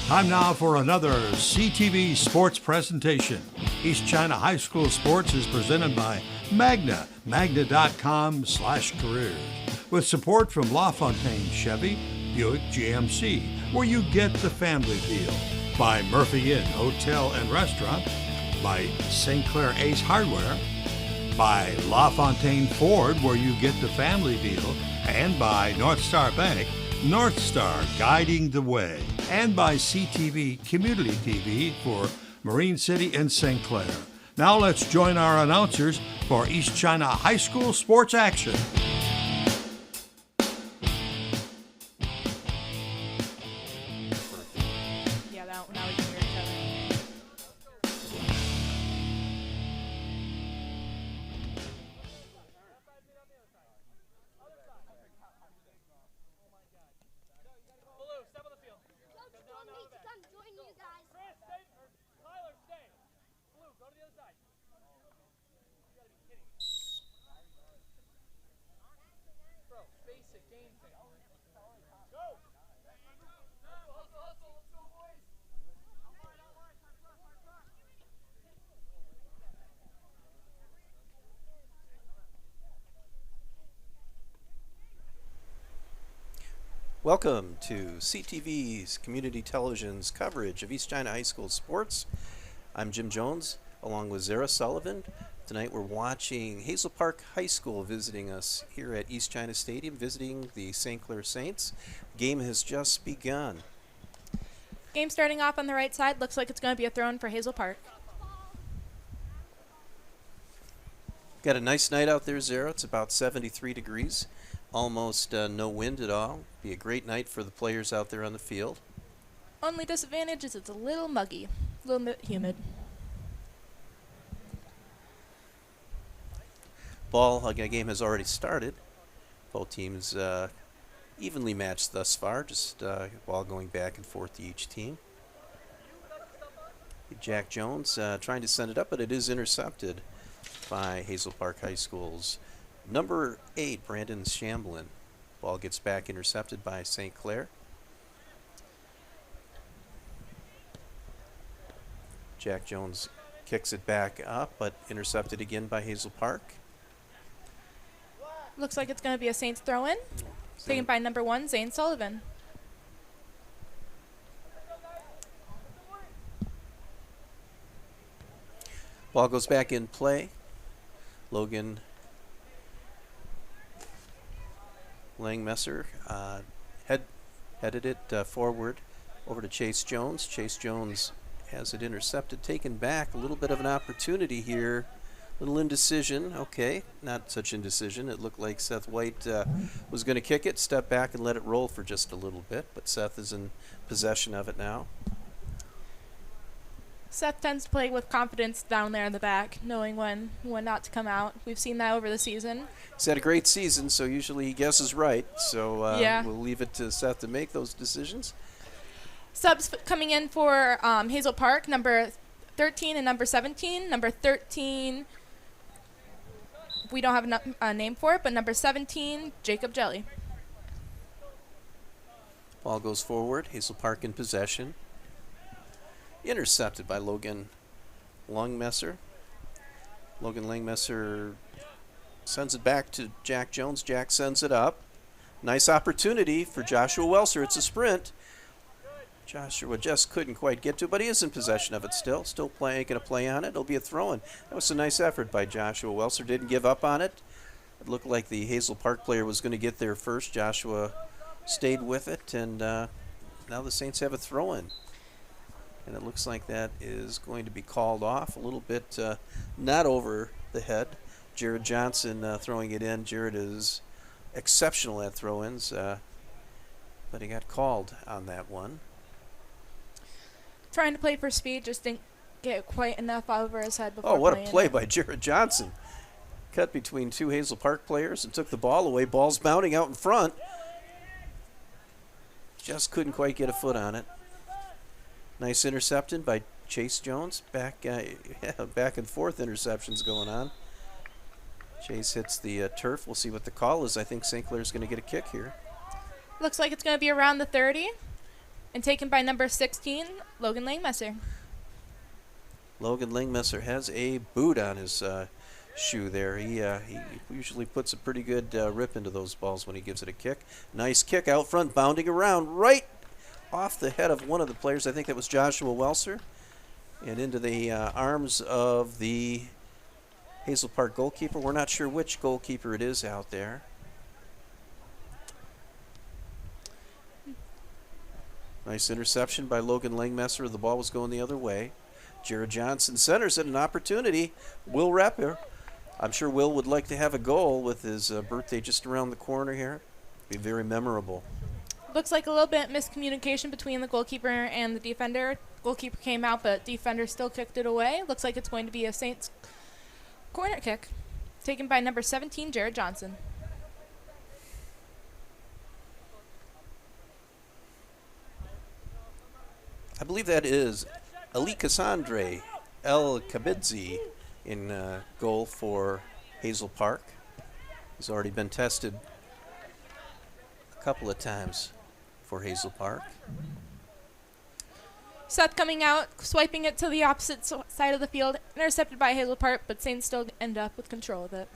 Time now for another CTV sports presentation. East China High School Sports is presented by Magna, magna.com/careers, with support from LaFontaine Chevy, Buick GMC, where you get the family feel, by Murphy Inn Hotel and Restaurant, by St. Clair Ace Hardware, by LaFontaine Ford, where you get the family deal, and by North Star Bank, North Star guiding the way, and by CTV Community TV for Marine City and St. Clair. Now let's join our announcers for East China High School sports action. Yeah, now we can hear each other. Welcome to CTV's Community Television's coverage of East China High School sports. I'm Jim Jones, along with Zara Sullivan. Tonight we're watching Hazel Park High School visiting us here at East China Stadium, visiting the St. Clair Saints. Game has just begun. Game starting off on the right side. Looks like it's going to be a throw-in for Hazel Park. Got a nice night out there, Zara. It's about 73 degrees. Almost no wind at all. Be a great night for the players out there on the field. Only disadvantage is it's a little muggy, a little bit humid. Game has already started. Both teams evenly matched thus far, just ball going back and forth to each team. Jack Jones trying to send it up, but it is intercepted by Hazel Park High School's number 8, Brandon Shamblin. Ball gets back intercepted by St. Clair. Jack Jones kicks it back up, but intercepted again by Hazel Park. Looks like it's going to be a Saints throw-in, taken by number 1, Zane Sullivan. Ball goes back in play. Logan Langmesser headed it forward over to Chase Jones. Chase Jones has it intercepted, taken back. A little bit of an opportunity here. Little indecision. Okay, not such indecision. It looked like Seth White was going to kick it, step back and let it roll for just a little bit, but Seth is in possession of it now. Seth tends to play with confidence down there in the back, knowing when not to come out. We've seen that over the season. He's had a great season, so usually he guesses right. So yeah. We'll leave it to Seth to make those decisions. Subs coming in for Hazel Park, number 13 and number 17. Number 13, we don't have a name for it, but number 17, Jacob Jelly. Ball goes forward. Hazel Park in possession. Intercepted by Logan Langmesser. Logan Langmesser sends it back to Jack Jones. Jack sends it up. Nice opportunity for Joshua Welser. It's a sprint. Joshua just couldn't quite get to it, but he is in possession of it still. Still making a play on it. It'll be a throw-in. That was a nice effort by Joshua Welser. Didn't give up on it. It looked like the Hazel Park player was going to get there first. Joshua stayed with it, and now the Saints have a throw-in. And it looks like that is going to be called off a little bit, not over the head. Jared Johnson throwing it in. Jared is exceptional at throw-ins, but he got called on that one. Trying to play for speed, just didn't get quite enough over his head before Oh, what a playing play it. by Jared Johnson. Cut between two Hazel Park players and took the ball away. Ball's bounding out in front. Just couldn't quite get a foot on it. Nice interception by Chase Jones. Back and forth interceptions going on. Chase hits the turf. We'll see what the call is. I think St. Clair's going to get a kick here. Looks like it's going to be around the 30. And taken by number 16, Logan Langmesser. Logan Langmesser has a boot on his shoe there. He usually puts a pretty good rip into those balls when he gives it a kick. Nice kick out front, bounding around right off the head of one of the players. I think that was Joshua Welser. And into the arms of the Hazel Park goalkeeper. We're not sure which goalkeeper it is out there. Nice interception by Logan Langmesser. The ball was going the other way. Jared Johnson centers it, an opportunity. Will Rapper. I'm sure Will would like to have a goal with his birthday just around the corner here. Be very memorable. Looks like a little bit miscommunication between the goalkeeper and the defender. Goalkeeper came out, but defender still kicked it away. Looks like it's going to be a Saints corner kick, taken by number 17, Jared Johnson. I believe that is Ali Cassandre El Kabidzi in goal for Hazel Park. He's already been tested a couple of times for Hazel Park. Sept coming out, swiping it to the opposite side of the field, intercepted by Hazel Park, but Saints still end up with control of it.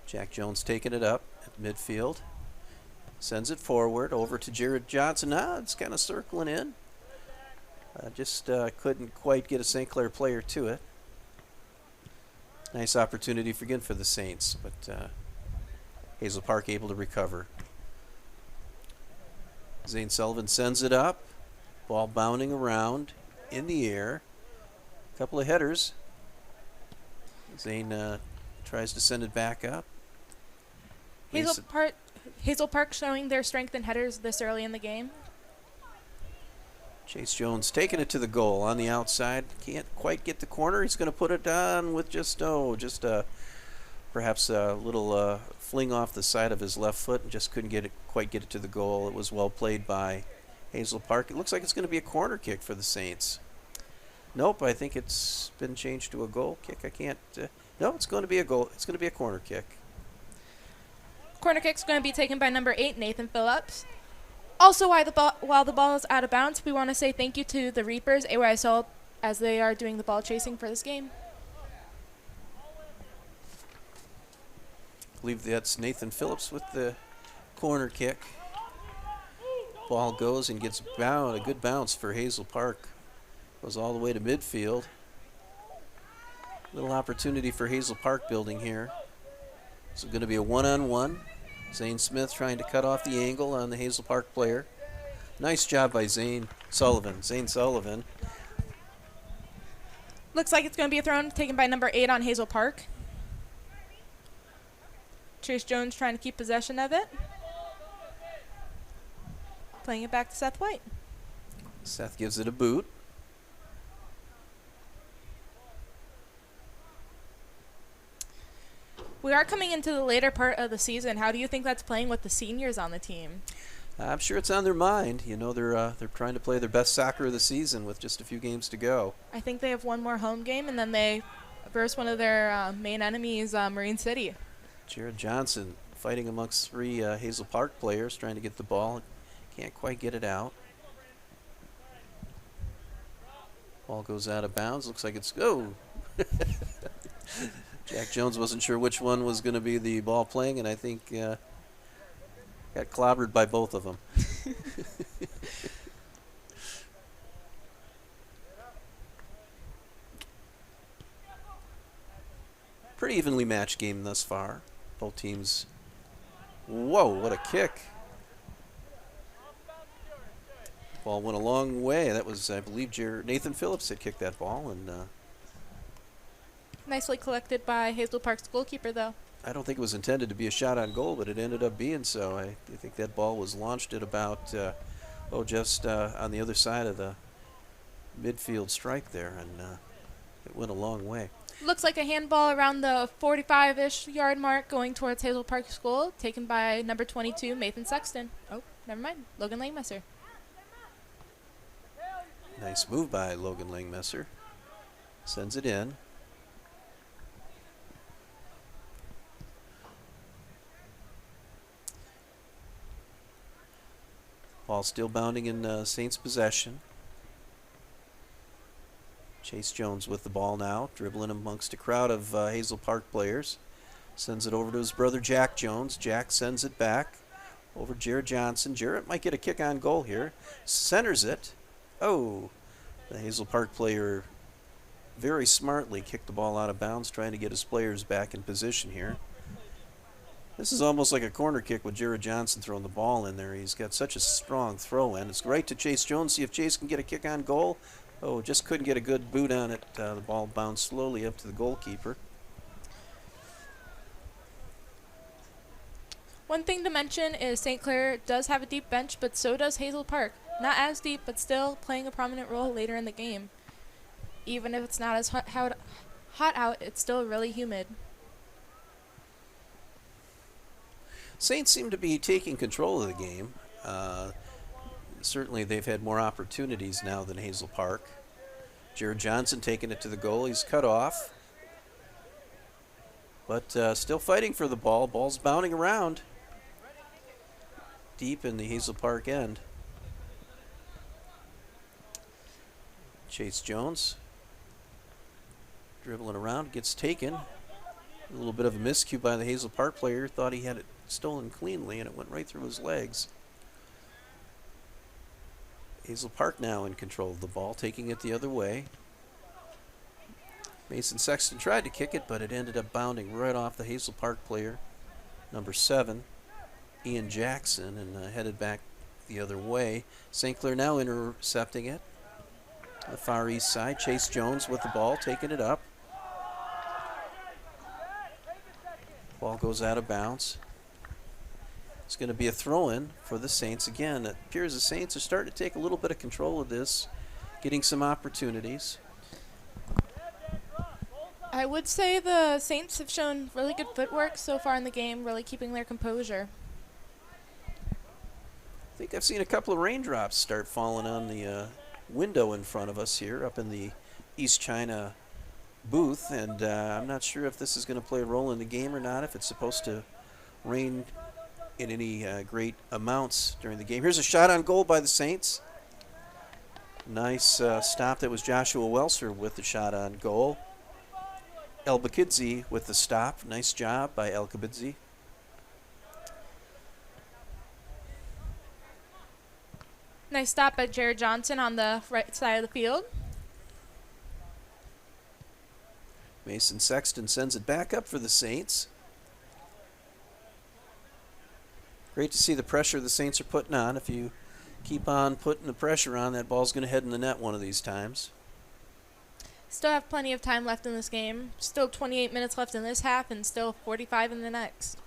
Jack Jones taking it up at midfield. Sends it forward over to Jared Johnson. Now it's kind of circling in. Just couldn't quite get a St. Clair player to it. Nice opportunity again for the Saints, but Hazel Park able to recover. Zane Sullivan sends it up. Ball bounding around in the air. A couple of headers. Zane tries to send it back up. Hazel Park showing their strength in headers this early in the game. Chase Jones taking it to the goal on the outside. Can't quite get the corner. He's going to put it on with perhaps a little fling off the side of his left foot and just couldn't quite get it to the goal. It was well played by Hazel Park. It looks like it's going to be a corner kick for the Saints. Nope, I think it's been changed to a goal kick. I can't. No, it's going to be a goal. It's going to be a corner kick. Corner kick's going to be taken by number 8, Nathan Phillips. Also, while the ball is out of bounds, we want to say thank you to the Reapers, AYSL, as they are doing the ball chasing for this game. I believe that's Nathan Phillips with the corner kick. Ball goes and gets a good bounce for Hazel Park. Goes all the way to midfield. Little opportunity for Hazel Park building here. It's going to be a one-on-one. Zane Smith trying to cut off the angle on the Hazel Park player. Nice job by Zane Sullivan. Looks like it's going to be a throw taken by number 8 on Hazel Park. Chase Jones trying to keep possession of it. Playing it back to Seth White. Seth gives it a boot. We are coming into the later part of the season. How do you think that's playing with the seniors on the team? I'm sure it's on their mind. You know, they're trying to play their best soccer of the season with just a few games to go. I think they have one more home game, and then they verse one of their main enemies, Marine City. Jared Johnson fighting amongst 3 Hazel Park players, trying to get the ball. Can't quite get it out. Ball goes out of bounds. Looks like it's go. Jack Jones wasn't sure which one was going to be the ball playing, and I think got clobbered by both of them. Pretty evenly matched game thus far. Both teams. Whoa, what a kick. Ball went a long way. That was, I believe, Nathan Phillips had kicked that ball, and nicely collected by Hazel Park's goalkeeper, though. I don't think it was intended to be a shot on goal, but it ended up being so. I think that ball was launched at about, just on the other side of the midfield strike there, and it went a long way. Looks like a handball around the 45-ish yard mark going towards Hazel Park's goal, taken by number 22, Nathan Sexton. Oh, never mind. Logan Langmesser. Nice move by Logan Langmesser. Sends it in. Ball still bounding in Saints' possession. Chase Jones with the ball now, dribbling amongst a crowd of Hazel Park players. Sends it over to his brother Jack Jones. Jack sends it back over Jarrett Johnson. Jarrett might get a kick on goal here. Centers it. Oh, the Hazel Park player very smartly kicked the ball out of bounds, trying to get his players back in position here. This is almost like a corner kick with Jarrett Johnson throwing the ball in there. He's got such a strong throw in. It's right to Chase Jones. See if Chase can get a kick on goal. Oh, just couldn't get a good boot on it. The ball bounced slowly up to the goalkeeper. One thing to mention is St. Clair does have a deep bench, but so does Hazel Park. Not as deep, but still playing a prominent role later in the game. Even if it's not as hot out, it's still really humid. Saints seem to be taking control of the game. Certainly they've had more opportunities now than Hazel Park. Jared Johnson taking it to the goal. He's cut off. But still fighting for the ball. Ball's bounding around deep in the Hazel Park end. Chase Jones dribbling around, gets taken. A little bit of a miscue by the Hazel Park player. Thought he had it stolen cleanly, and it went right through his legs. Hazel Park now in control of the ball, taking it the other way. Mason Sexton tried to kick it, but it ended up bounding right off the Hazel Park player, number 7, Ian Jackson, and headed back the other way. St. Clair now intercepting it. The far east side, Chase Jones with the ball, taking it up. Ball goes out of bounds. It's going to be a throw-in for the Saints. Again, it appears the Saints are starting to take a little bit of control of this, getting some opportunities. I would say the Saints have shown really good footwork so far in the game, really keeping their composure. I think I've seen a couple of raindrops start falling on the window in front of us here up in the East China booth, and I'm not sure if this is going to play a role in the game or not, if it's supposed to rain in any great amounts during the game. Here's a shot on goal by the Saints. Nice stop. That was Joshua Welser with the shot on goal. El Bakidzi with the stop. Nice job by El Bakidzi. Nice stop by Jared Johnson on the right side of the field. Mason Sexton sends it back up for the Saints. Great to see the pressure the Saints are putting on. If you keep on putting the pressure on, that ball's going to head in the net one of these times. Still have plenty of time left in this game. Still 28 minutes left in this half and still 45 in the next.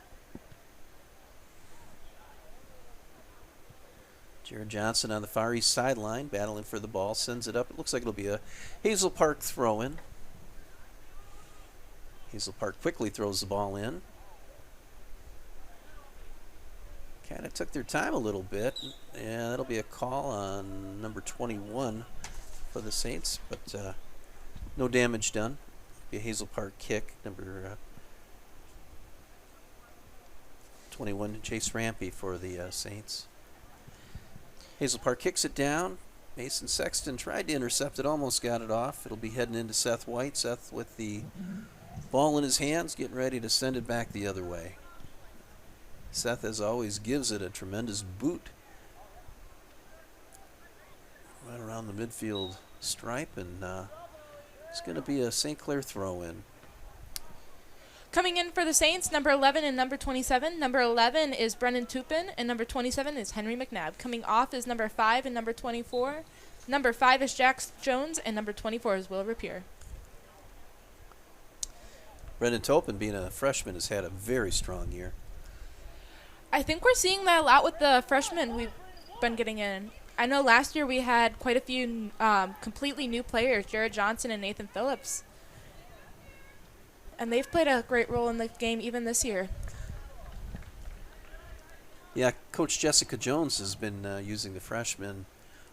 Jared Johnson on the far east sideline, battling for the ball, sends it up. It looks like it'll be a Hazel Park throw-in. Hazel Park quickly throws the ball in. Kind of took their time a little bit. Yeah, that'll be a call on number 21 for the Saints, but no damage done. Be a Hazel Park kick, number 21, Chase Rampy for the Saints. Hazel Park kicks it down. Mason Sexton tried to intercept it, almost got it off. It'll be heading into Seth White. Seth with the ball in his hands, getting ready to send it back the other way. Seth, as always, gives it a tremendous boot right around the midfield stripe, and it's going to be a St. Clair throw-in. Coming in for the Saints, number 11 and number 27. Number 11 is Brennan Tupin, and number 27 is Henry McNabb. Coming off is number 5 and number 24. Number 5 is Jack Jones, and number 24 is Will Rapier. Brendan Topin, being a freshman, has had a very strong year. I think we're seeing that a lot with the freshmen we've been getting in. I know last year we had quite a few completely new players, Jared Johnson and Nathan Phillips. And they've played a great role in the game even this year. Yeah, Coach Jessica Jones has been using the freshmen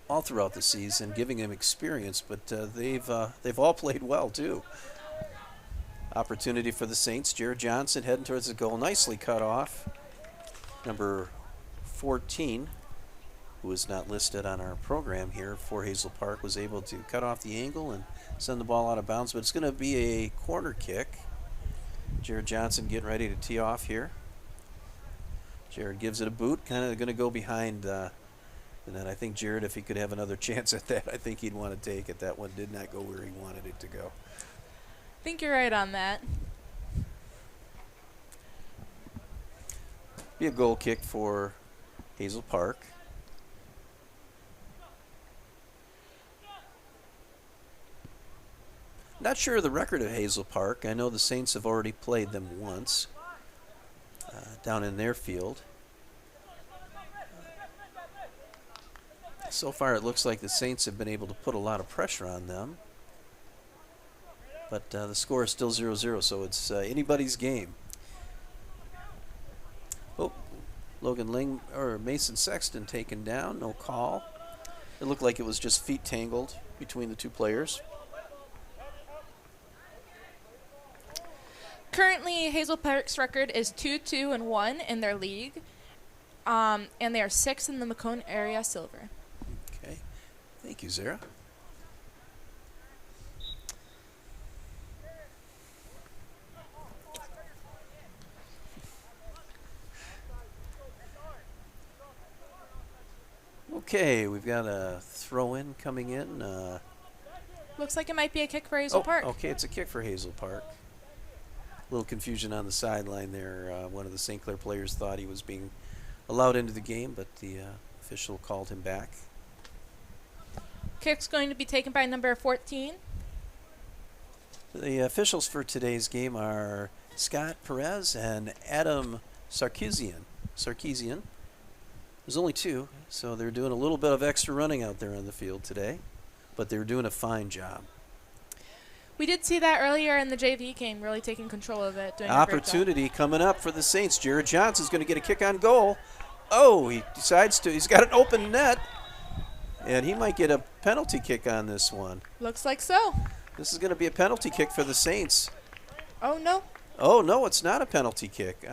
all throughout the season, giving them experience, but they've all played well too. Opportunity for the Saints. Jared Johnson heading towards the goal, nicely cut off. Number 14 who is not listed on our program here for Hazel Park, was able to cut off the angle and send the ball out of bounds. But it's going to be a corner kick. Jared Johnson getting ready to tee off here. Jared gives it a boot, kind of going to go behind the net. I think Jared, if he could have another chance at that, I think he'd want to take it. That one did not go where he wanted it to go. I think you're right on that. Be a goal kick for Hazel Park. Not sure of the record of Hazel Park. I know the Saints have already played them once down in their field. So far it looks like the Saints have been able to put a lot of pressure on them. But the score is still 0-0, so it's anybody's game. Oh, Mason Sexton taken down, no call. It looked like it was just feet tangled between the two players. Currently, Hazel Park's record is 2-2-1 in their league, and they are 6th in the Macomb area silver. Okay, thank you, Zara. Okay, we've got a throw-in coming in. Looks like it might be a kick for Hazel Park. Okay, it's a kick for Hazel Park. A little confusion on the sideline there. One of the St. Clair players thought he was being allowed into the game, but the official called him back. Kick's going to be taken by number 14. The officials for today's game are Scott Perez and Adam Sarkeesian. There's only two, so they're doing a little bit of extra running out there on the field today, but they're doing a fine job. We did see that earlier in the JV game, really taking control of it. Doing Opportunity coming up for the Saints. Jared Johnson's going to get a kick on goal. Oh, he decides to. He's got an open net, and he might get a penalty kick on this one. Looks like so. This is going to be a penalty kick for the Saints. Oh, no. Oh, no, it's not a penalty kick.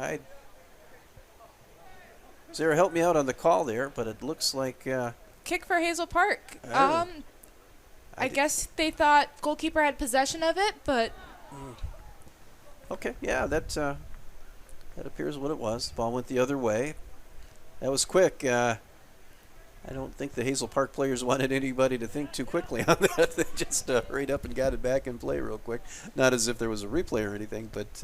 Sarah, help me out on the call there, but it looks like... kick for Hazel Park. I guess they thought goalkeeper had possession of it, but... Okay, yeah, that appears what it was. The ball went the other way. That was quick. I don't think the Hazel Park players wanted anybody to think too quickly on that. They just hurried up and got it back in play real quick. Not as if there was a replay or anything, but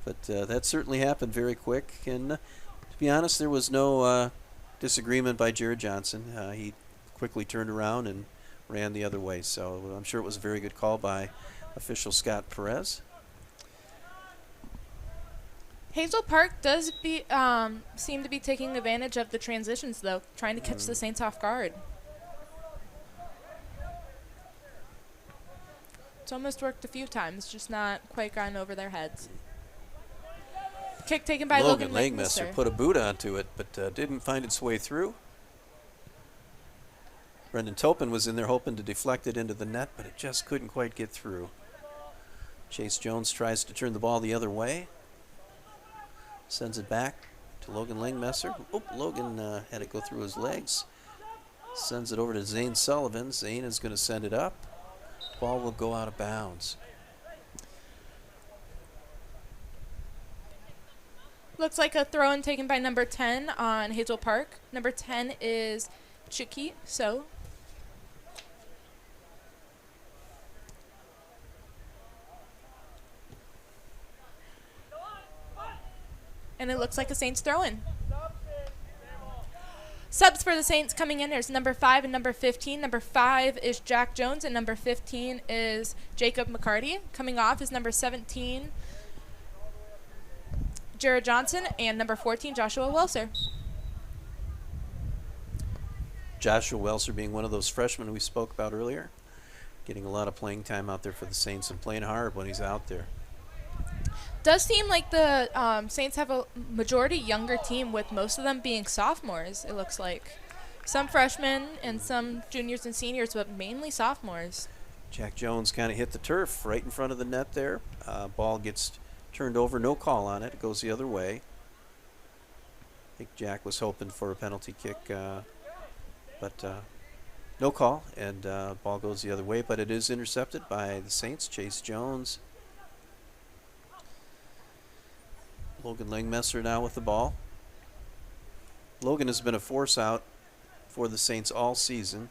that certainly happened very quick. And to be honest, there was no disagreement by Jared Johnson. He quickly turned around and ran the other way. So I'm sure it was a very good call by official Scott Perez. Hazel Park does seem to be taking advantage of the transitions, though, trying to catch the Saints off guard. It's almost worked a few times, just not quite gotten over their heads. Kick taken by Logan Langmesser. Put a boot onto it, but didn't find its way through. Brendan Topin was in there hoping to deflect it into the net, but it just couldn't quite get through. Chase Jones tries to turn the ball the other way. Sends it back to Logan Langmesser. Oh, Logan had it go through his legs. Sends it over to Zane Sullivan. Zane is going to send it up. Ball will go out of bounds. Looks like a throw-in taken by number 10 on Hazel Park. Number 10 is Chiquit, so... And it looks like a Saints throw-in. Subs for the Saints coming in, there's number 5 and number 15. Number 5 is Jack Jones, and number 15 is Jacob McCarty. Coming off is number 17, Jared Johnson, and number 14, Joshua Welser. Joshua Welser being one of those freshmen we spoke about earlier. Getting a lot of playing time out there for the Saints and playing hard when he's out there. Does seem like the Saints have a majority younger team, with most of them being sophomores, it looks like. Some freshmen and some juniors and seniors, but mainly sophomores. Jack Jones kind of hit the turf right in front of the net there. Ball gets turned over, no call on it. It goes the other way. I think Jack was hoping for a penalty kick But no call, and ball goes the other way, but it is intercepted by the Saints. Chase Jones. Logan Langmesser now with the ball. Logan has been a force out for the Saints all season.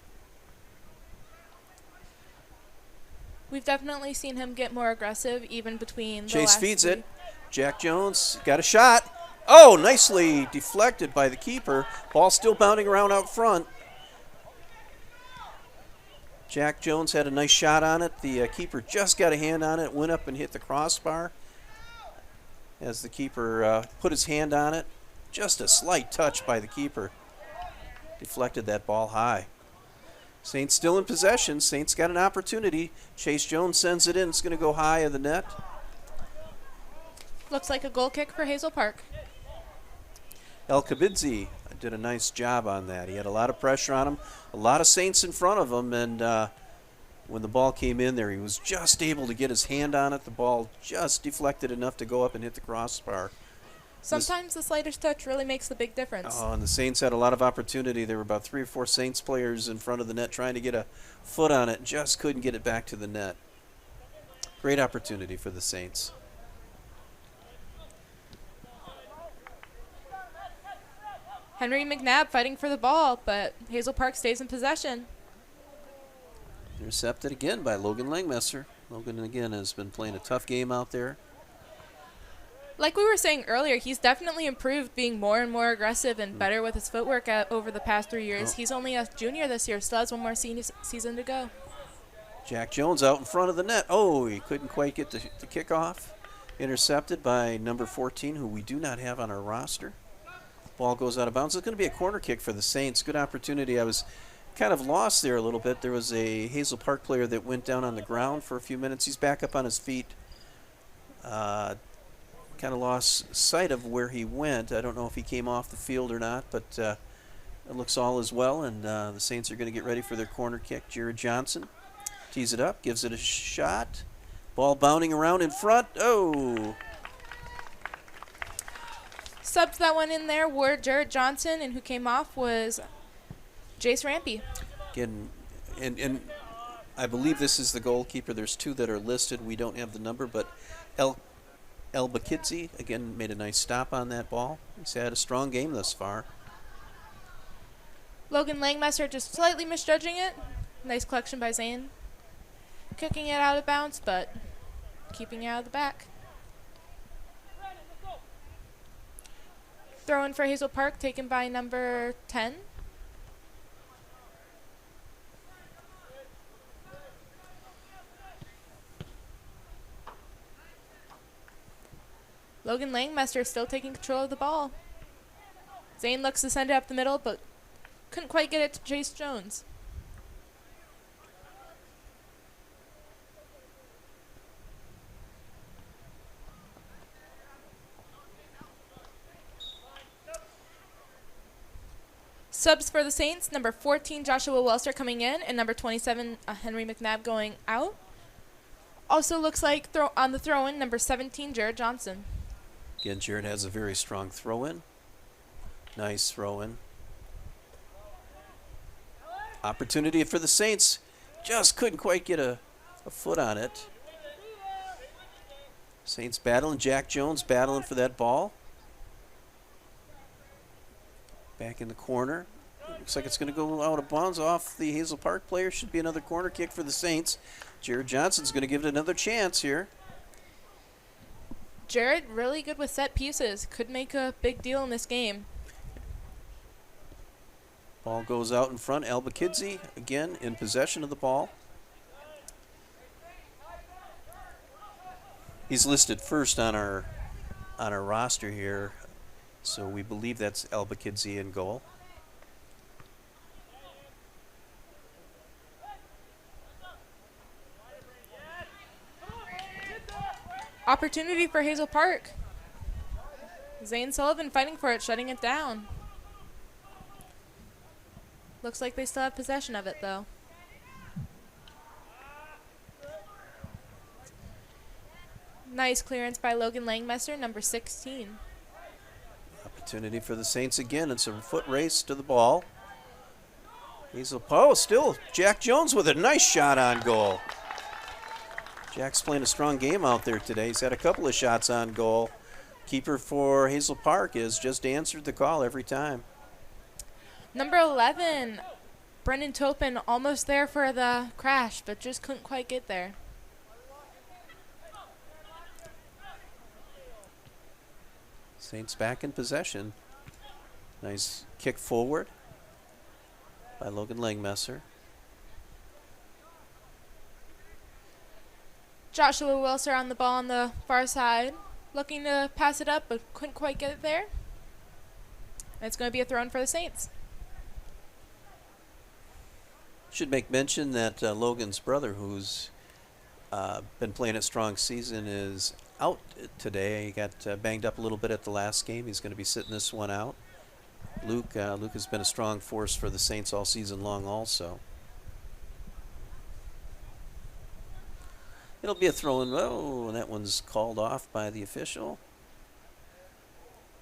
We've definitely seen him get more aggressive even between the Chase last feeds three. it. Jack Jones got a shot. Oh, nicely deflected by the keeper. Ball still bounding around out front. Jack Jones had a nice shot on it. The keeper just got a hand on it, went up and hit the crossbar. As the keeper put his hand on it, just a slight touch by the keeper. Deflected that ball high. Saints still in possession. Saints got an opportunity. Chase Jones sends it in. It's going to go high of the net. Looks like a goal kick for Hazel Park. El Kabidzi did a nice job on that. He had a lot of pressure on him, a lot of Saints in front of him, and when the ball came in there, he was just able to get his hand on it. The ball just deflected enough to go up and hit the crossbar. Sometimes the slightest touch really makes the big difference. Oh, and the Saints had a lot of opportunity. There were about 3 or 4 Saints players in front of the net trying to get a foot on it, just couldn't get it back to the net. Great opportunity for the Saints. Henry McNabb fighting for the ball, but Hazel Park stays in possession. Intercepted again by Logan Langmesser. Logan, again, has been playing a tough game out there. Like we were saying earlier, he's definitely improved, being more and more aggressive and better with his footwork over the past 3 years. He's only a junior this year, still has one more season to go. Jack Jones out in front of the net. Oh, he couldn't quite get the kickoff. Intercepted by number 14, who we do not have on our roster. Ball goes out of bounds. It's going to be a corner kick for the Saints. Good opportunity. I was kind of lost there a little bit. There was a Hazel Park player that went down on the ground for a few minutes. He's back up on his feet. Kind of lost sight of where he went. I don't know if he came off the field or not, but it looks all as well, and the Saints are going to get ready for their corner kick. Jared Johnson tees it up, gives it a shot. Ball bounding around in front. Oh! Subs that went in there were Jared Johnson, and who came off was Jace Rampy. Again, and I believe this is the goalkeeper. There's 2 that are listed. We don't have the number, but El Bakidze, again, made a nice stop on that ball. He's had a strong game thus far. Logan Langmesser just slightly misjudging it. Nice collection by Zane. Kicking it out of bounds, but keeping it out of the back. Throw in for Hazel Park, taken by number 10. Logan Langmesser still taking control of the ball. Zane looks to send it up the middle, but couldn't quite get it to Chase Jones. Subs for the Saints, number 14, Joshua Welser coming in, and number 27, Henry McNabb going out. Also looks like on the throw-in, number 17, Jared Johnson. Again, Jared has a very strong throw-in. Nice throw-in. Opportunity for the Saints. Just couldn't quite get a foot on it. Saints battling. Jack Jones battling for that ball. Back in the corner. Looks like it's going to go out of bounds off the Hazel Park player. Should be another corner kick for the Saints. Jared Johnson's going to give it another chance here. Jared really good with set pieces. Could make a big deal in this game. Ball goes out in front. Albakidze again in possession of the ball. He's listed first on our roster here, so we believe that's Albakidze in goal. Opportunity for Hazel Park. Zane Sullivan fighting for it, shutting it down. Looks like they still have possession of it, though. Nice clearance by Logan Langmesser, number 16. Opportunity for the Saints again. It's a foot race to the ball. Hazel, oh, still Jack Jones with a nice shot on goal. Jack's playing a strong game out there today. He's had a couple of shots on goal. Keeper for Hazel Park has just answered the call every time. Number 11, Brendan Topin, almost there for the crash, but just couldn't quite get there. Saints back in possession. Nice kick forward by Logan Langmesser. Joshua Wilser on the ball on the far side, looking to pass it up, but couldn't quite get it there. And it's going to be a throw in for the Saints. Should make mention that Logan's brother, who's been playing a strong season, is out today. He got banged up a little bit at the last game. He's going to be sitting this one out. Luke has been a strong force for the Saints all season long also. It'll be a throw-in. Oh, and that one's called off by the official.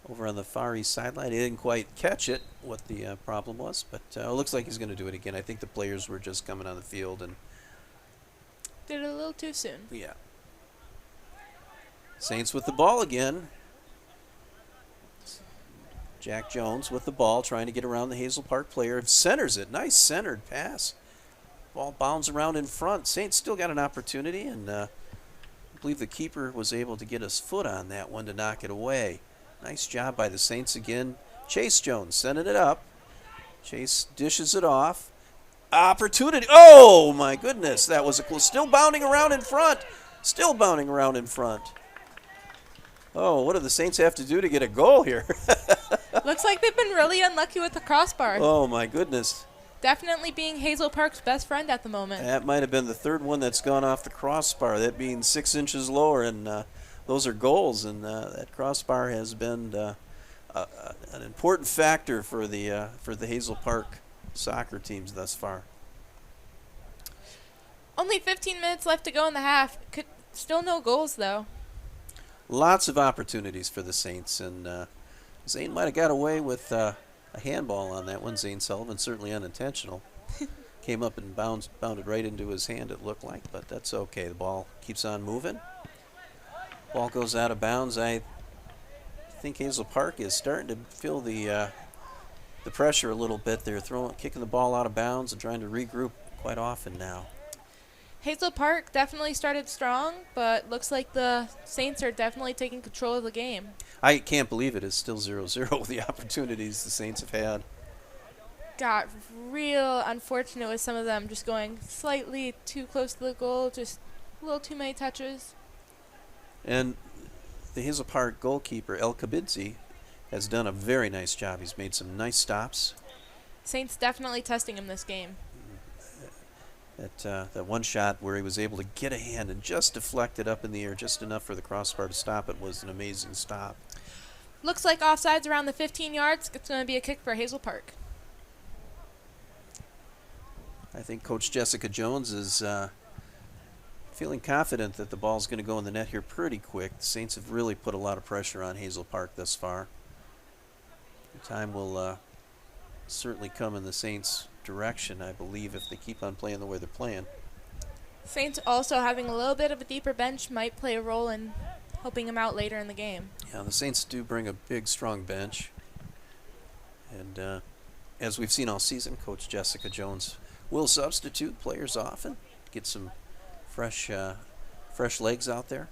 Over on the far east sideline. He didn't quite catch it, what the problem was, but it looks like he's going to do it again. I think the players were just coming on the field and did it a little too soon. Yeah. Saints with the ball again. Jack Jones with the ball, trying to get around the Hazel Park player. Centers it. Nice centered pass. Ball bounds around in front. Saints still got an opportunity, and I believe the keeper was able to get his foot on that one to knock it away. Nice job by the Saints again. Chase Jones sending it up. Chase dishes it off. Opportunity. Oh, my goodness. That was still bounding around in front. Still bounding around in front. Oh, what do the Saints have to do to get a goal here? Looks like they've been really unlucky with the crossbar. Oh, my goodness. Definitely being Hazel Park's best friend at the moment. That might have been the third one that's gone off the crossbar, that being 6 inches lower, and those are goals, and that crossbar has been an important factor for the Hazel Park soccer teams thus far. Only 15 minutes left to go in the half. Still no goals, though. Lots of opportunities for the Saints, and Zane might have got away with a handball on that one. Zane Sullivan, certainly unintentional. Came up and bounded right into his hand, it looked like, but that's okay. The ball keeps on moving. Ball goes out of bounds. I think Hazel Park is starting to feel the pressure a little bit. They're kicking the ball out of bounds and trying to regroup quite often now. Hazel Park definitely started strong, but looks like the Saints are definitely taking control of the game. I can't believe it is still 0-0 with the opportunities the Saints have had. Got real unfortunate with some of them just going slightly too close to the goal, just a little too many touches. And the Hazel Park goalkeeper, El Kabidzi, has done a very nice job. He's made some nice stops. Saints definitely testing him this game. That one shot where he was able to get a hand and just deflect it up in the air just enough for the crossbar to stop it was an amazing stop. Looks like offsides around the 15 yards. It's going to be a kick for Hazel Park. I think Coach Jessica Jones is feeling confident that the ball's going to go in the net here pretty quick. The Saints have really put a lot of pressure on Hazel Park thus far. The time will certainly come in the Saints' direction, I believe, if they keep on playing the way they're playing. Saints also having a little bit of a deeper bench might play a role in helping them out later in the game. Yeah, the Saints do bring a big, strong bench. And as we've seen all season, Coach Jessica Jones will substitute players often, get some fresh legs out there.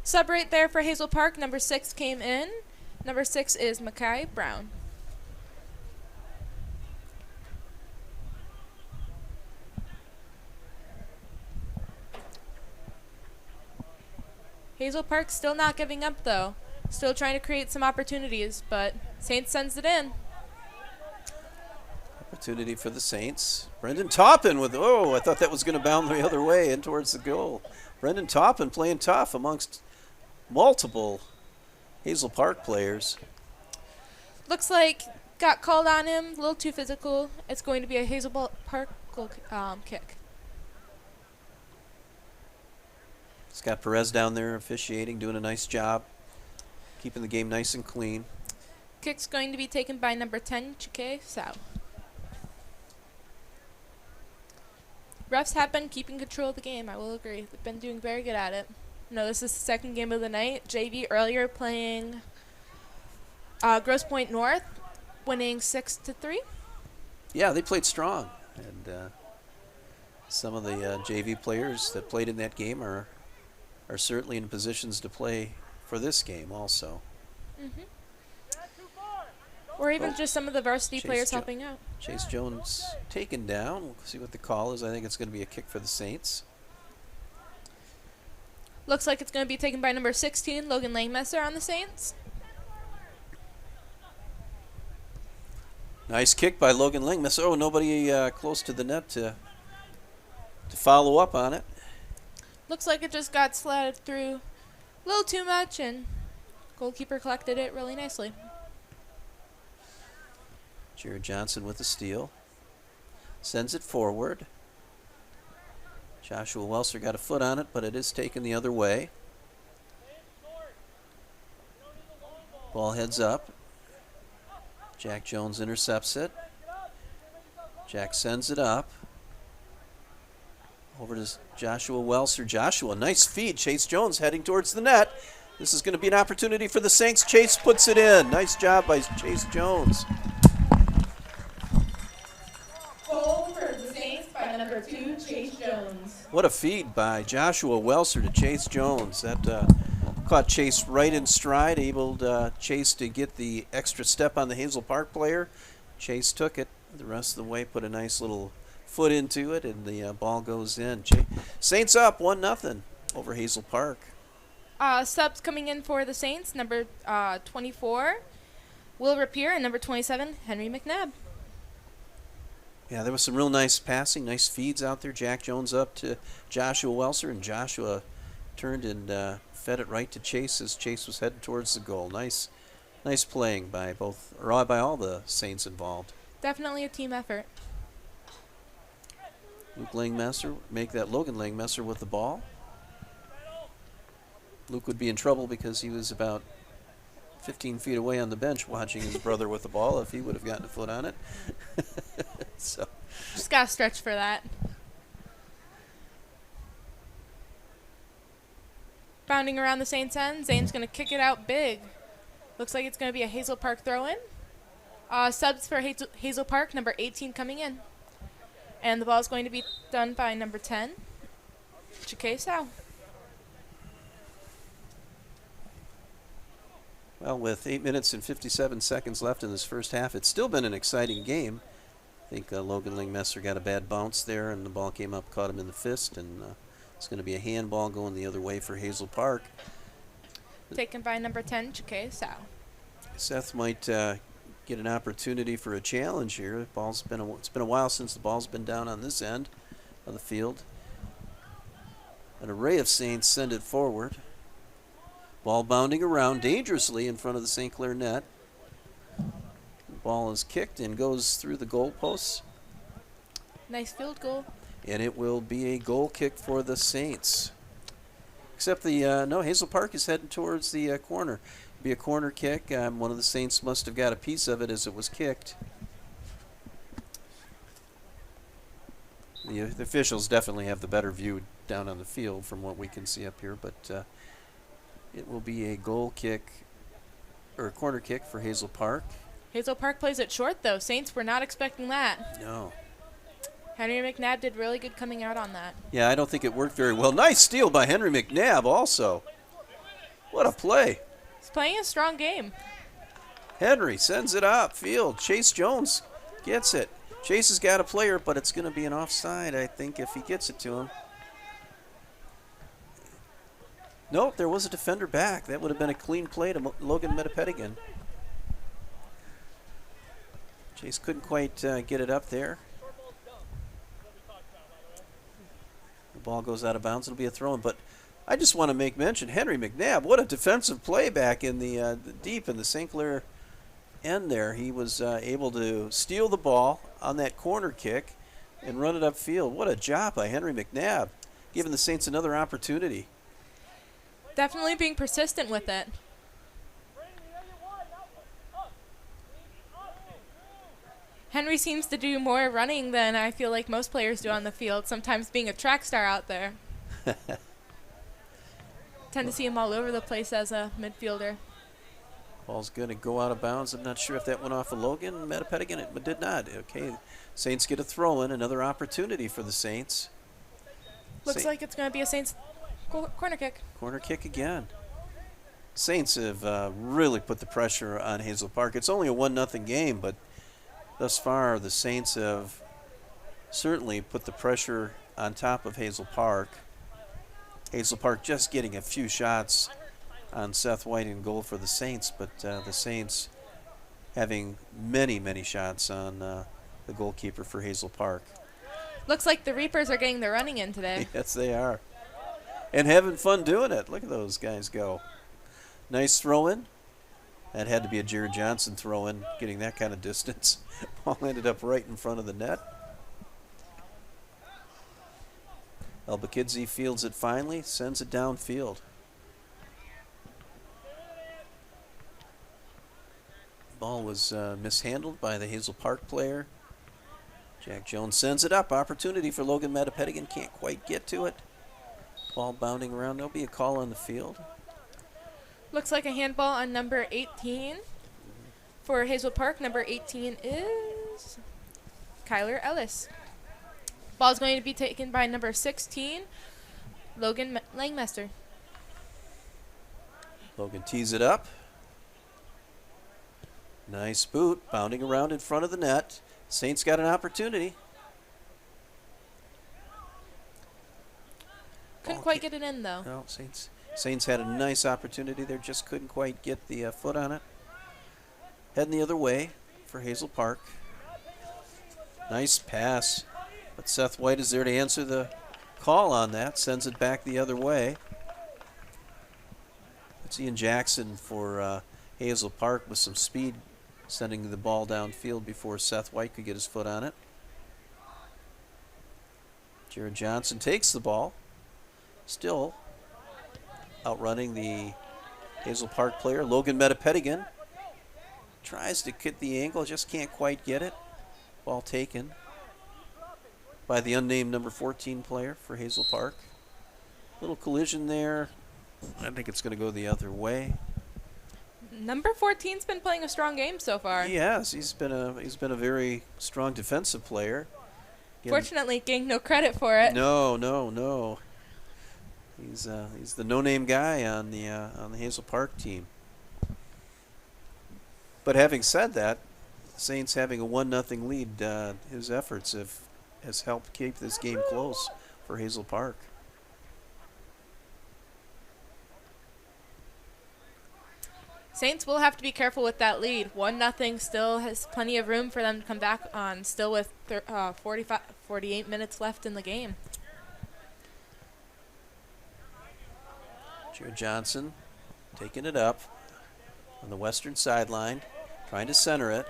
Sub right there for Hazel Park. Number 6 came in. Number 6 is Mackay Brown. Hazel Park still not giving up, though. Still trying to create some opportunities, but Saints sends it in. Opportunity for the Saints. Brendan Toppin with, oh, I thought that was going to bound the other way in towards the goal. Brendan Toppin playing tough amongst multiple Hazel Park players. Looks like got called on him, a little too physical. It's going to be a Hazel Park goal, kick. Scott Perez down there officiating, doing a nice job, keeping the game nice and clean. Kick's going to be taken by number 10, Chike Sao. Refs have been keeping control of the game, I will agree. They've been doing very good at it. No, this is the second game of the night. JV earlier playing Grosse Pointe North, winning 6-3. Yeah, they played strong. And some of the JV players that played in that game are certainly in positions to play for this game also. Or even just some of the varsity players helping out. Chase Jones taken down. We'll see what the call is. I think it's going to be a kick for the Saints. Looks like it's going to be taken by number 16, Logan Langmesser on the Saints. Nice kick by Logan Langmesser. Oh, nobody close to the net to follow up on it. Looks like it just got slatted through a little too much, and goalkeeper collected it really nicely. Jared Johnson with the steal. Sends it forward. Joshua Welser got a foot on it, but it is taken the other way. Ball heads up. Jack Jones intercepts it. Jack sends it up. Over to Joshua Welser. Joshua, nice feed. Chase Jones heading towards the net. This is going to be an opportunity for the Saints. Chase puts it in. Nice job by Chase Jones. Goal for the Saints by number 2, Chase Jones. What a feed by Joshua Welser to Chase Jones. That caught Chase right in stride, able Chase to get the extra step on the Hazel Park player. Chase took it the rest of the way, put a nice little foot into it, and the ball goes in. Saints up 1-0 over Hazel Park. Subs coming in for the Saints, number 24, Will Rapier, and number 27, Henry McNabb. Yeah, there was some real nice passing, nice feeds out there. Jack Jones up to Joshua Welser, and Joshua turned and fed it right to Chase as Chase was heading towards the goal. Nice playing by by all the Saints involved. Definitely a team effort. Luke Langmesser, make that Logan Langmesser with the ball. Luke would be in trouble because he was about 15 feet away on the bench watching his brother with the ball if he would have gotten a foot on it. So just got to stretch for that. Bounding around the Saints end, Zane's going to kick it out big. Looks like it's going to be a Hazel Park throw-in. Subs for Hazel Park, number 18 coming in. And the ball is going to be done by number 10, Chike Sao. Well, with 8 minutes and 57 seconds left in this first half, it's still been an exciting game. I think Logan Langmesser got a bad bounce there, and the ball came up, caught him in the fist, and it's going to be a handball going the other way for Hazel Park. Taken by number 10, Chike Sao. Seth might get an opportunity for a challenge here. It's been a while since the ball's been down on this end of the field. An array of Saints send it forward. Ball bounding around dangerously in front of the St. Clair net. The ball is kicked and goes through the goalposts. Nice field goal. And it will be a goal kick for the Saints. Except no, Hazel Park is heading towards the corner. Be a corner kick. One of the Saints must have got a piece of it as it was kicked. The officials definitely have the better view down on the field from what we can see up here, but it will be a goal kick or a corner kick for Hazel Park. Hazel Park plays it short, though. Saints were not expecting that. No. Henry McNabb did really good coming out on that. Yeah, I don't think it worked very well. Nice steal by Henry McNabb also. What a play. He's playing a strong game. Henry sends it up field. Chase Jones gets it. Chase has got a player, but it's going to be an offside, I think, if he gets it to him. Nope, there was a defender back. That would have been a clean play to Logan Metapetigan. Chase couldn't quite get it up there. The ball goes out of bounds. It'll be a throw-in, but I just want to make mention, Henry McNabb, what a defensive play back in the deep in the St. Clair end there. He was able to steal the ball on that corner kick and run it upfield. What a job by Henry McNabb, giving the Saints another opportunity. Definitely being persistent with it. Henry seems to do more running than I feel like most players do on the field, sometimes being a track star out there. Tend to see him all over the place as a midfielder. Ball's going to go out of bounds. I'm not sure if that went off of Logan. Metapedigan, it did not. Okay, Saints get a throw in. Another opportunity for the Saints. Looks like it's going to be a Saints corner kick. Corner kick again. Saints have really put the pressure on Hazel Park. It's only a 1-0 game, but thus far the Saints have certainly put the pressure on top of Hazel Park. Hazel Park just getting a few shots on Seth White in goal for the Saints, but the Saints having many, many shots on the goalkeeper for Hazel Park. Looks like the Reapers are getting their running in today. Yes, they are. And having fun doing it. Look at those guys go. Nice throw-in. That had to be a Jared Johnson throw-in, getting that kind of distance. Ball ended up right in front of the net. Albakidze fields it finally, sends it downfield. Ball was mishandled by the Hazel Park player. Jack Jones sends it up. Opportunity for Logan Metapedigan. Can't quite get to it. Ball bounding around. There'll be a call on the field. Looks like a handball on number 18 for Hazel Park. Number 18 is Kyler Ellis. Ball's going to be taken by number 16, Logan Langmester. Logan tees it up. Nice boot, bounding around in front of the net. Saints got an opportunity. Couldn't quite get it in, though. No, Saints had a nice opportunity there, just couldn't quite get the foot on it. Heading the other way for Hazel Park. Nice pass, but Seth White is there to answer the call on that, sends it back the other way. It's Ian Jackson for Hazel Park with some speed, sending the ball downfield before Seth White could get his foot on it. Jared Johnson takes the ball, still outrunning the Hazel Park player. Logan Metapedigan tries to get the angle, just can't quite get it. Ball taken by the unnamed number 14 player for Hazel Park. Little collision there. I think it's going to go the other way. Number 14's been playing a strong game so far. He has. He's been a very strong defensive player. Fortunately, getting no credit for it. No. He's the no-name guy on the Hazel Park team. But having said that, Saints having a 1-0 lead, his efforts has helped keep this game close for Hazel Park. Saints will have to be careful with that lead. 1-0 still has plenty of room for them to come back on, still with 48 minutes left in the game. Jared Johnson taking it up on the western sideline, trying to center it.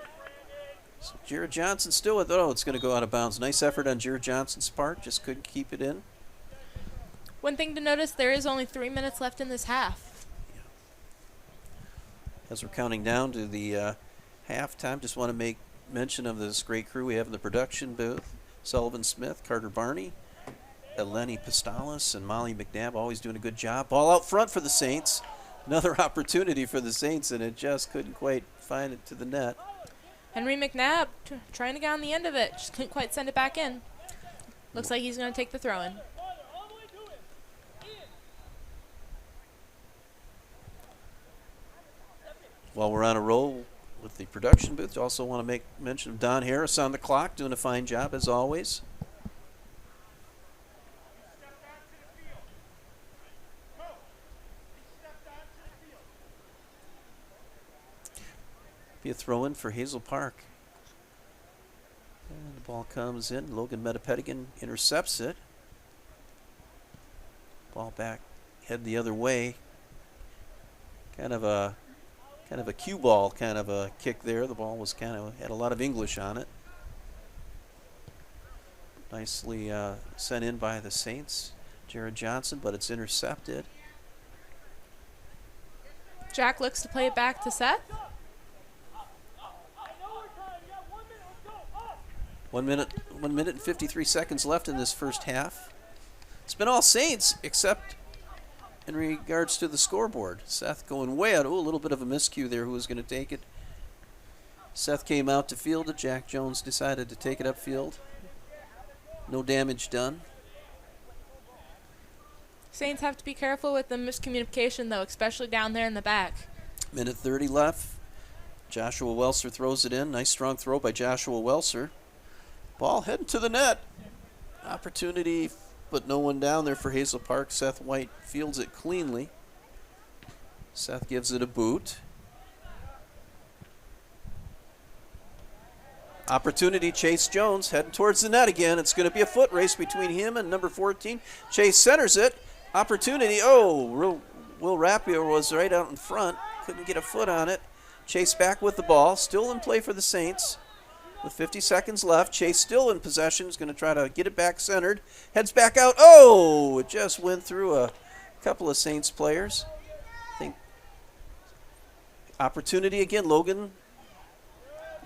So Jared Johnson still with it. Oh, it's going to go out of bounds. Nice effort on Jared Johnson's part. Just couldn't keep it in. One thing to notice, there is only 3 minutes left in this half. As we're counting down to the halftime, just want to make mention of this great crew we have in the production booth. Sullivan Smith, Carter Barney, Eleni Pistalis, and Molly McNabb, always doing a good job. Ball out front for the Saints. Another opportunity for the Saints, and it just couldn't quite find it to the net. Henry McNabb trying to get on the end of it. Just couldn't quite send it back in. Looks like he's going to take the throw-in. While we're on a roll with the production booth, I also want to make mention of Don Harris on the clock, doing a fine job as always. Be a throw-in for Hazel Park. And the ball comes in. Logan Metapedigan intercepts it. Ball back, head the other way. Kind of a cue ball kind of a kick there. The ball was had a lot of English on it. Nicely sent in by the Saints, Jared Johnson, but it's intercepted. Jack looks to play it back to Seth. 1 minute and 53 seconds left in this first half. It's been all Saints except in regards to the scoreboard. Seth going way out. Oh, a little bit of a miscue there. Who was going to take it? Seth came out to field it. Jack Jones decided to take it upfield. No damage done. Saints have to be careful with the miscommunication, though, especially down there in the back. Minute 30 left. Joshua Welser throws it in. Nice strong throw by Joshua Welser. Ball heading to the net. Opportunity, but no one down there for Hazel Park. Seth White fields it cleanly. Seth gives it a boot. Opportunity, Chase Jones heading towards the net again. It's going to be a foot race between him and number 14. Chase centers it. Opportunity. Oh, Will Rapier was right out in front. Couldn't get a foot on it. Chase back with the ball. Still in play for the Saints. With 50 seconds left. Chase still in possession. Is going to try to get it back centered. Heads back out. Oh, it just went through a couple of Saints players. I think opportunity again. Logan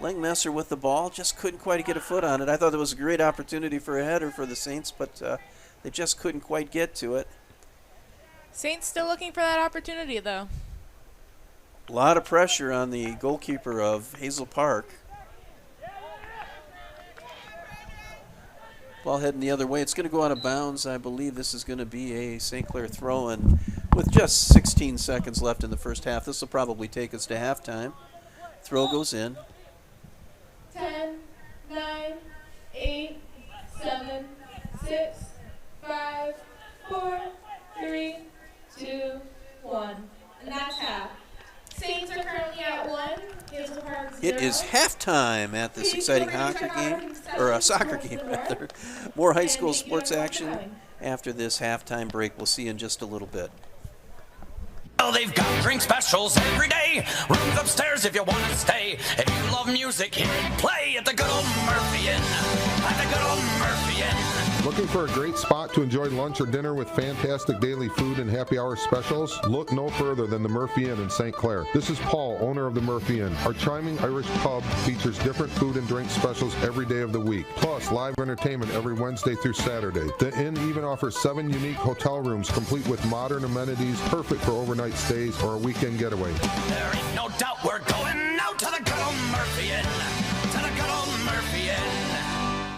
Langmesser with the ball. Just couldn't quite get a foot on it. I thought it was a great opportunity for a header for the Saints, but they just couldn't quite get to it. Saints still looking for that opportunity, though. A lot of pressure on the goalkeeper of Hazel Park. Ball heading the other way. It's going to go out of bounds. I believe this is going to be a St. Clair throw, and with just 16 seconds left in the first half, this will probably take us to halftime. Throw goes in. 10, 9, 8, 7, 6, 5, 4, 3, 2, 1. And that's half. Saints are currently at 1. Hazel Park 0. It is halftime at this exciting soccer game, rather. More high school sports action after this halftime break. We'll see you in just a little bit. Oh, they've got drink specials every day. Rooms upstairs if you want to stay. If you love music, hear it play at the good old Murphy Inn. At the good old Murphy Inn. Looking for a great spot to enjoy lunch or dinner with fantastic daily food and happy hour specials? Look no further than the Murphy Inn in St. Clair. This is Paul, owner of the Murphy Inn. Our charming Irish pub features different food and drink specials every day of the week, plus live entertainment every Wednesday through Saturday. The inn even offers 7 unique hotel rooms complete with modern amenities, perfect for overnight stays or a weekend getaway. There ain't no doubt we're going out to the good old Murphy Inn. To the good old Murphy Inn.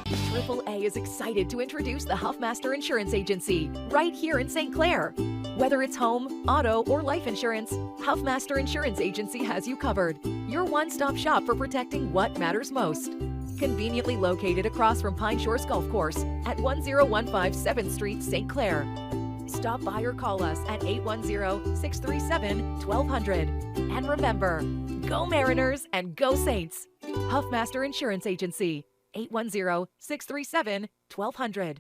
AAA is excited to introduce the Huffmaster Insurance Agency right here in St. Clair. Whether it's home, auto, or life insurance, Huffmaster Insurance Agency has you covered. Your one-stop shop for protecting what matters most. Conveniently located across from Pine Shores Golf Course at 1015 7th Street, St. Clair. Stop by or call us at 810-637-1200. And remember, go Mariners and go Saints. Huffmaster Insurance Agency. 810-637-1200.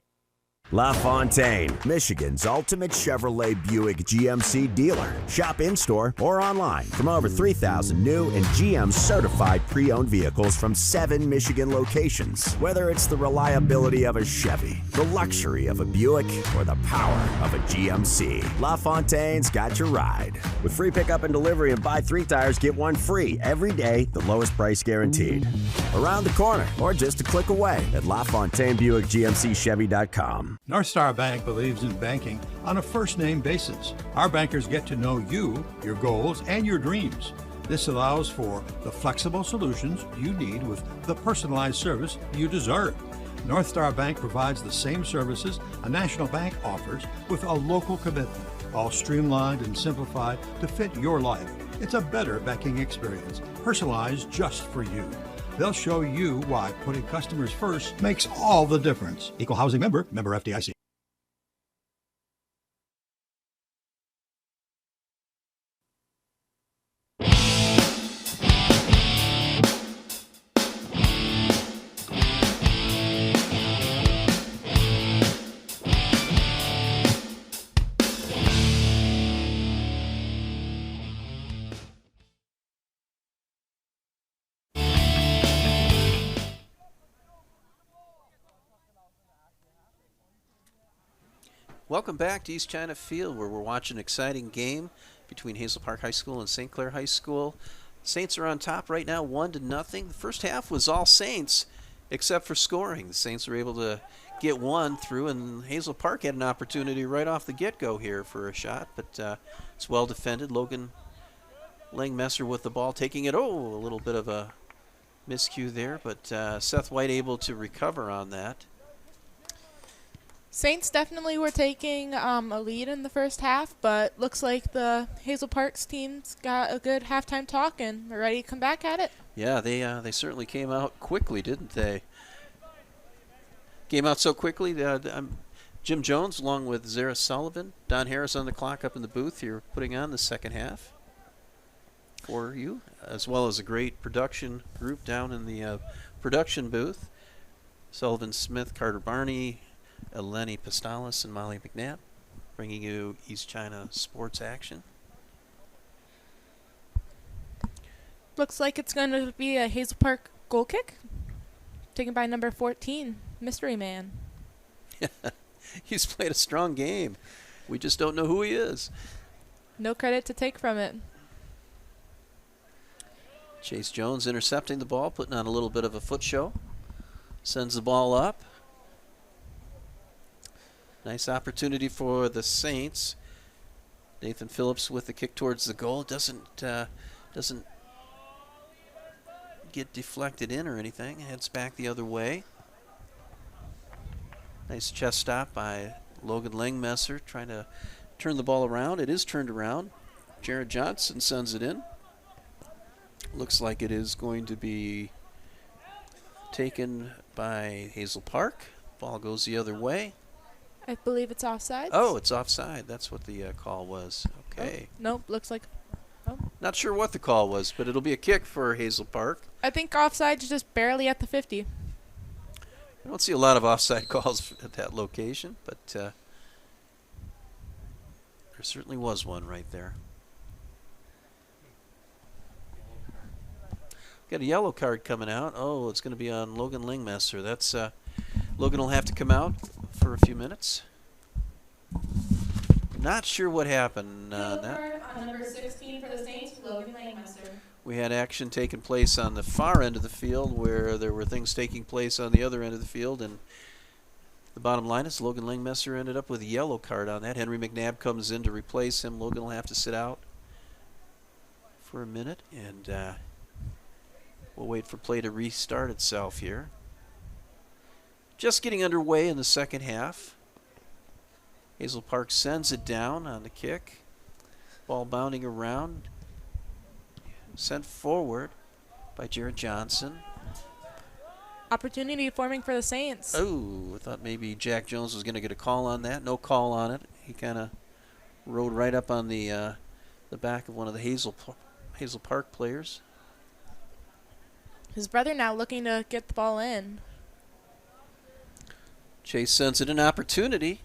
LaFontaine, Michigan's ultimate Chevrolet Buick GMC dealer. Shop in-store or online from over 3,000 new and GM certified pre-owned vehicles from 7 Michigan locations. Whether it's the reliability of a Chevy, the luxury of a Buick, or the power of a GMC, LaFontaine's got your ride. With free pickup and delivery and buy 3 tires, get 1 free every day, the lowest price guaranteed. Around the corner or just a click away at LaFontaineBuickGMCChevy.com. North Star Bank believes in banking on a first-name basis. Our bankers get to know you, your goals, and your dreams. This allows for the flexible solutions you need with the personalized service you deserve. North Star Bank provides the same services a national bank offers with a local commitment, all streamlined and simplified to fit your life. It's a better banking experience, personalized just for you. They'll show you why putting customers first makes all the difference. Equal housing member FDIC. Welcome back to East China Field, where we're watching an exciting game between Hazel Park High School and St. Clair High School. Saints are on top right now, 1-0. The first half was all Saints, except for scoring. The Saints were able to get one through, and Hazel Park had an opportunity right off the get-go here for a shot, but it's well defended. Logan Langmesser with the ball, taking it. Oh, a little bit of a miscue there, but Seth White able to recover on that. Saints definitely were taking a lead in the first half, but looks like the Hazel Park's team's got a good halftime talk and are ready to come back at it. Yeah, they certainly came out quickly, didn't they? Came out so quickly. Jim Jones, along with Zara Sullivan, Don Harris on the clock up in the booth here, putting on the second half for you, as well as a great production group down in the production booth. Sullivan Smith, Carter Barney, Eleni Pistalis, and Molly McNabb, bringing you East China sports action. Looks like it's going to be a Hazel Park goal kick, taken by number 14, Mystery Man. He's played a strong game. We just don't know who he is. No credit to take from it. Chase Jones intercepting the ball, putting on a little bit of a foot show. Sends the ball up. Nice opportunity for the Saints. Nathan Phillips with the kick towards the goal. Doesn't get deflected in or anything. Heads back the other way. Nice chest stop by Logan Langmesser, trying to turn the ball around. It is turned around. Jared Johnson sends it in. Looks like it is going to be taken by Hazel Park. Ball goes the other way. I believe it's offside. Oh, it's offside. That's what the call was. Okay. Oh, nope, looks like... Oh. Not sure what the call was, but it'll be a kick for Hazel Park. I think offside's just barely at the 50. I don't see a lot of offside calls at that location, but there certainly was one right there. Got a yellow card coming out. Oh, it's going to be on Logan Langmesser. That's Logan will have to come out for a few minutes. Not sure what happened. Yellow card on number 16 for the Saints, Logan Langmesser. We had action taking place on the far end of the field where there were things taking place on the other end of the field, and the bottom line is Logan Langmesser ended up with a yellow card on that. Henry McNabb comes in to replace him. Logan will have to sit out for a minute, and we'll wait for play to restart itself here. Just getting underway in the second half. Hazel Park sends it down on the kick. Ball bounding around. Sent forward by Jared Johnson. Opportunity forming for the Saints. Oh, I thought maybe Jack Jones was going to get a call on that. No call on it. He kind of rode right up on the back of one of the Hazel Park players. His brother now looking to get the ball in. Chase sends it an opportunity.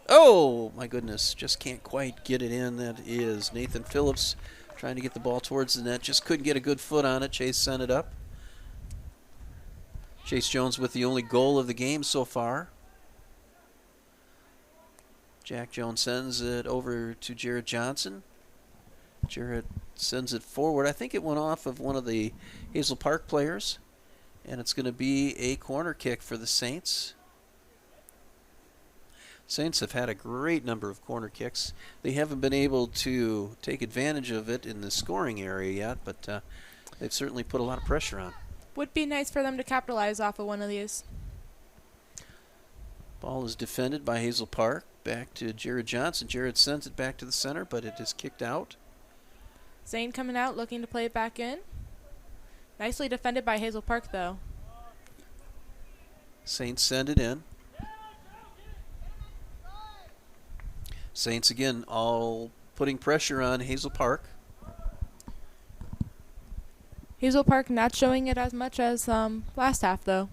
Oh, my goodness. Just can't quite get it in. That is Nathan Phillips trying to get the ball towards the net. Just couldn't get a good foot on it. Chase sent it up. Chase Jones with the only goal of the game so far. Jack Jones sends it over to Jared Johnson. Jared sends it forward. I think it went off of one of the Hazel Park players. And it's going to be a corner kick for the Saints. Saints have had a great number of corner kicks. They haven't been able to take advantage of it in the scoring area yet, but they've certainly put a lot of pressure on. Would be nice for them to capitalize off of one of these. Ball is defended by Hazel Park. Back to Jared Johnson. Jared sends it back to the center, but it is kicked out. Zane coming out, looking to play it back in. Nicely defended by Hazel Park, though. Saints send it in. Saints again all putting pressure on Hazel Park. Hazel Park not showing it as much as last half, though.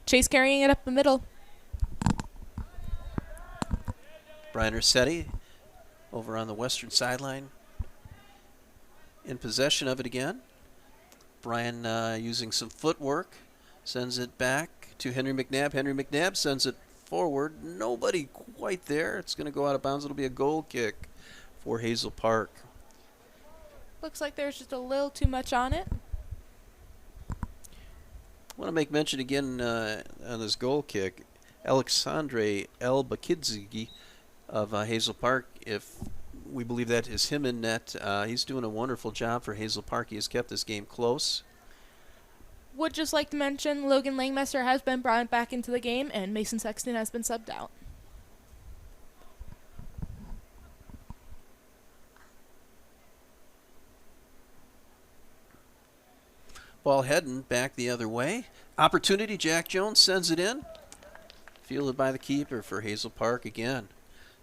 Chase carrying it up the middle. Brian Rossetti over on the western sideline in possession of it again. Brian using some footwork, sends it back to Henry McNabb. Henry McNabb sends it forward. Nobody quite there. It's going to go out of bounds. It'll be a goal kick for Hazel Park. Looks like there's just a little too much on it. I want to make mention again on this goal kick. Alexandre Elbakidze of Hazel Park, if we believe that is him in net, he's doing a wonderful job for Hazel Park. He has kept this game close. Would just like to mention Logan Langmesser has been brought back into the game, and Mason Sexton has been subbed out. Ball heading back the other way. Opportunity, Jack Jones sends it in. Fielded by the keeper for Hazel Park again.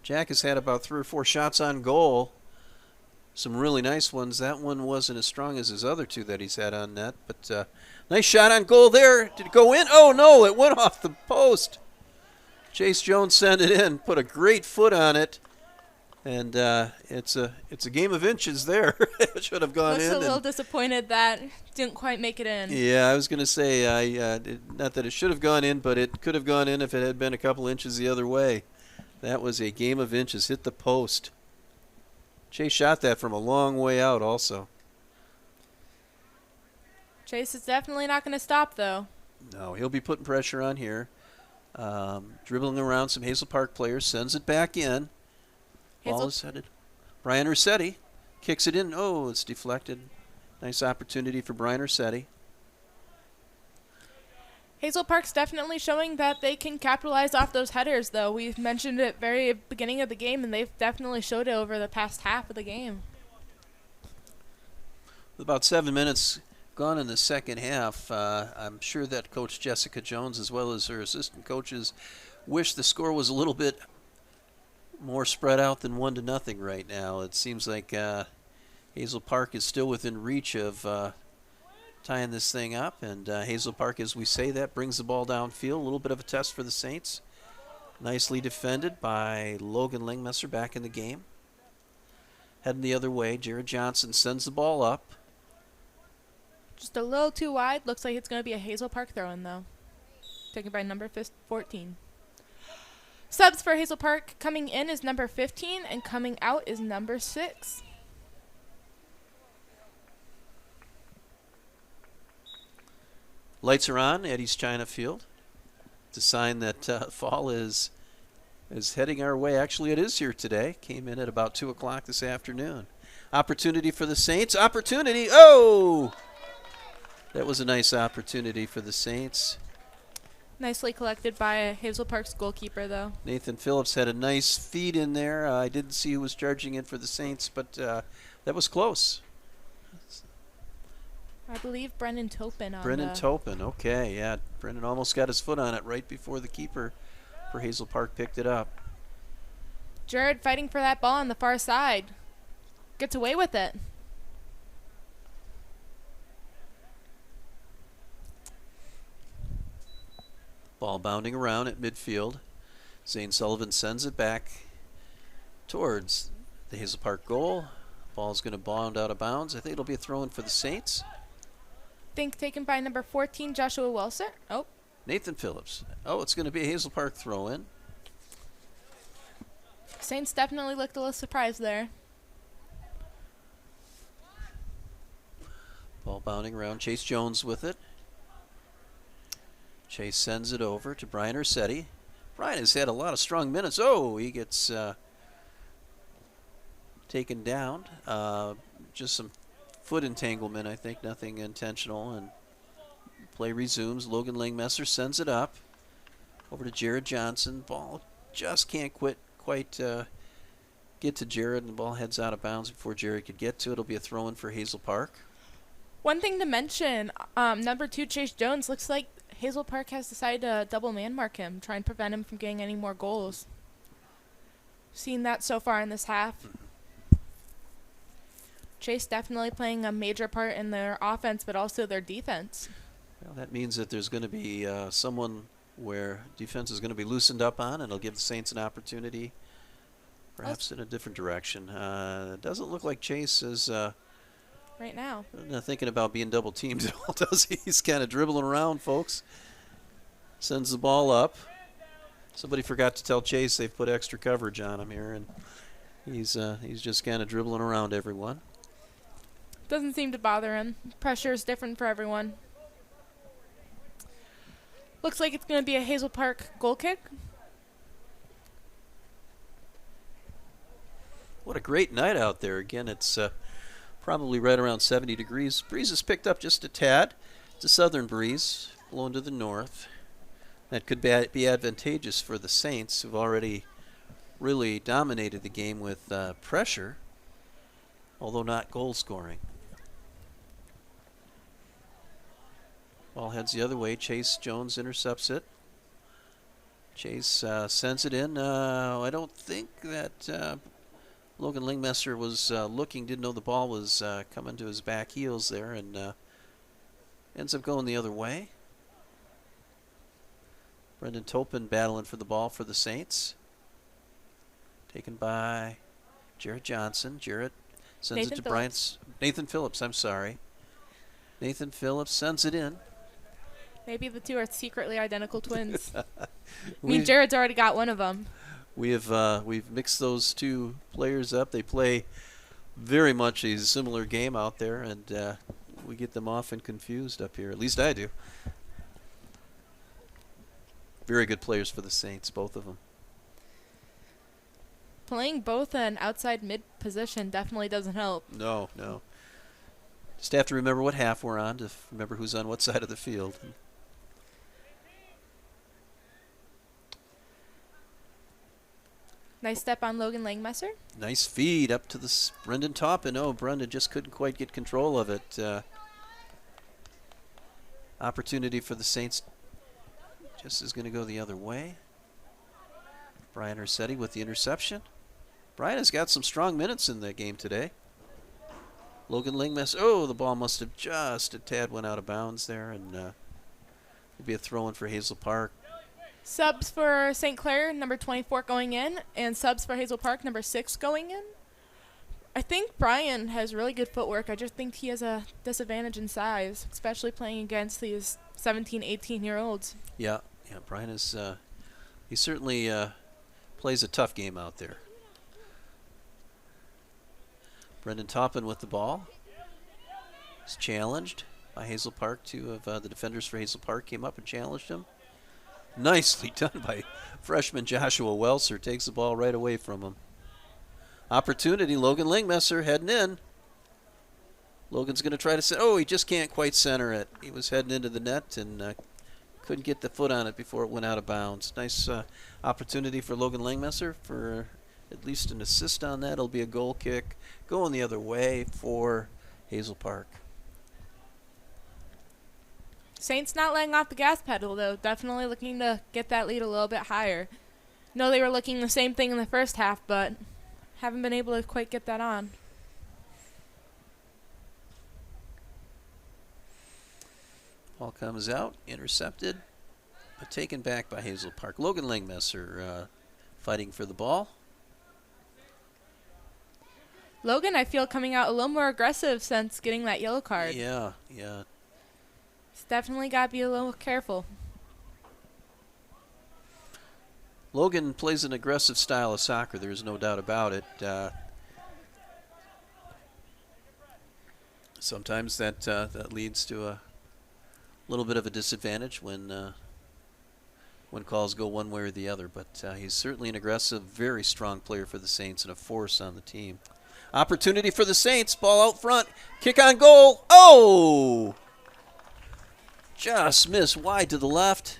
Jack has had about 3 or 4 shots on goal. Some really nice ones. That one wasn't as strong as his other 2 that he's had on net. But nice shot on goal there. Did it go in? Oh, no, it went off the post. Chase Jones sent it in. Put a great foot on it. And it's a game of inches there. It should have gone in. Looks a little disappointed that didn't quite make it in. Yeah, I was going to say, not that it should have gone in, but it could have gone in if it had been a couple inches the other way. That was a game of inches. Hit the post. Chase shot that from a long way out also. Chase is definitely not going to stop, though. No, he'll be putting pressure on here. Dribbling around some Hazel Park players. Sends it back in. Ball is headed. Brian Rossetti kicks it in. Oh, it's deflected. Nice opportunity for Brian Rossetti. Hazel Park's definitely showing that they can capitalize off those headers, though. We've mentioned it very beginning of the game, and they've definitely showed it over the past half of the game. With about 7 minutes gone in the second half, I'm sure that Coach Jessica Jones, as well as her assistant coaches, wish the score was a little bit more spread out than 1-0 right now. It seems like Hazel Park is still within reach of tying this thing up, and Hazel Park, as we say, that brings the ball downfield. A little bit of a test for the Saints. Nicely defended by Logan Langmesser back in the game. Heading the other way, Jared Johnson sends the ball up. Just a little too wide. Looks like it's going to be a Hazel Park throw-in, though. Taken by number 14. Subs for Hazel Park coming in is number 15, and coming out is number 6. Lights are on at East China Field. It's a sign that fall is heading our way. Actually, it is here today. Came in at about 2 o'clock this afternoon. Opportunity for the Saints. Opportunity. Oh! That was a nice opportunity for the Saints. Nicely collected by Hazel Park's goalkeeper, though. Nathan Phillips had a nice feed in there. I didn't see who was charging in for the Saints, but that was close. I believe Brendan Topin. Brendan Topin, okay, yeah. Brendan almost got his foot on it right before the keeper for Hazel Park picked it up. Jared fighting for that ball on the far side. Gets away with it. Ball bounding around at midfield. Zane Sullivan sends it back towards the Hazel Park goal. Ball's going to bound out of bounds. I think it'll be a throw-in for the Saints. Think taken by number 14, Joshua Welser. Oh. Nathan Phillips. Oh, it's going to be a Hazel Park throw-in. Saints definitely looked a little surprised there. Ball bounding around. Chase Jones with it. Chase sends it over to Brian Rossetti. Brian has had a lot of strong minutes. Oh, he gets taken down. Just some foot entanglement, I think. Nothing intentional. And play resumes. Logan Langmesser sends it up. Over to Jared Johnson. Ball just can't quite get to Jared, and the ball heads out of bounds before Jared could get to it. It'll be a throw-in for Hazel Park. One thing to mention, number 2, Chase Jones, looks like Hazel Park has decided to double man mark him, try and prevent him from getting any more goals. Seen that so far in this half. Chase definitely playing a major part in their offense, but also their defense. Well, that means that there's going to be someone where defense is going to be loosened up on, and it'll give the Saints an opportunity, perhaps in a different direction. It doesn't look like Chase is right now not thinking about being double teamed at all, does he? He's kind of dribbling around, folks. Sends the ball up. Somebody forgot to tell Chase they've put extra coverage on him here, and he's just kind of dribbling around everyone. Doesn't seem to bother him. Pressure is different for everyone. Looks like it's going to be a Hazel Park goal kick. What a great night out there. Again, it's probably right around 70 degrees. Breeze has picked up just a tad. It's a southern breeze blowing to the north. That could be advantageous for the Saints, who've already really dominated the game with pressure, although not goal scoring. Ball heads the other way. Chase Jones intercepts it. Chase sends it in. I don't think that Logan Lingmesser was looking, didn't know the ball was coming to his back heels there, and ends up going the other way. Brendan Topin battling for the ball for the Saints. Taken by Jarrett Johnson. Jarrett sends it to Nathan Phillips, I'm sorry. Nathan Phillips sends it in. Maybe the two are secretly identical twins. Jared's already got one of them. We've mixed those two players up. They play very much a similar game out there, and we get them often confused up here. At least I do. Very good players for the Saints, both of them. Playing both an outside mid position definitely doesn't help. No. Just have to remember what half we're on to remember who's on what side of the field. Nice step on Logan Langmesser. Nice feed up to the Brendan Toppin. Oh, Brendan just couldn't quite get control of it. Opportunity for the Saints. Just is going to go the other way. Brian Ursetti with the interception. Brian has got some strong minutes in the game today. Logan Lingmesser. Oh, the ball must have just a tad went out of bounds there, and it'll be a throw-in for Hazel Park. Subs for St. Clair, number 24 going in, and subs for Hazel Park, number 6 going in. I think Brian has really good footwork. I just think he has a disadvantage in size, especially playing against these 17, 18-year-olds. Yeah, Brian is, he certainly plays a tough game out there. Brendan Toppin with the ball. He's challenged by Hazel Park. Two of the defenders for Hazel Park came up and challenged him. Nicely done by freshman Joshua Welser. Takes the ball right away from him. Opportunity, Logan Lingmesser heading in. Logan's going to try to set. Oh, he just can't quite center it. He was heading into the net and couldn't get the foot on it before it went out of bounds. Nice opportunity for Logan Lingmesser for at least an assist on that. It'll be a goal kick going the other way for Hazel Park. Saints not letting off the gas pedal, though. Definitely looking to get that lead a little bit higher. No, they were looking the same thing in the first half, but haven't been able to quite get that on. Ball comes out, intercepted, but taken back by Hazel Park. Logan Lingmesser fighting for the ball. Logan, I feel, coming out a little more aggressive since getting that yellow card. Yeah. He's definitely got to be a little careful. Logan plays an aggressive style of soccer. There's no doubt about it. Sometimes that leads to a little bit of a disadvantage when calls go one way or the other. But he's certainly an aggressive, very strong player for the Saints and a force on the team. Opportunity for the Saints. Ball out front. Kick on goal. Oh! Just missed wide to the left.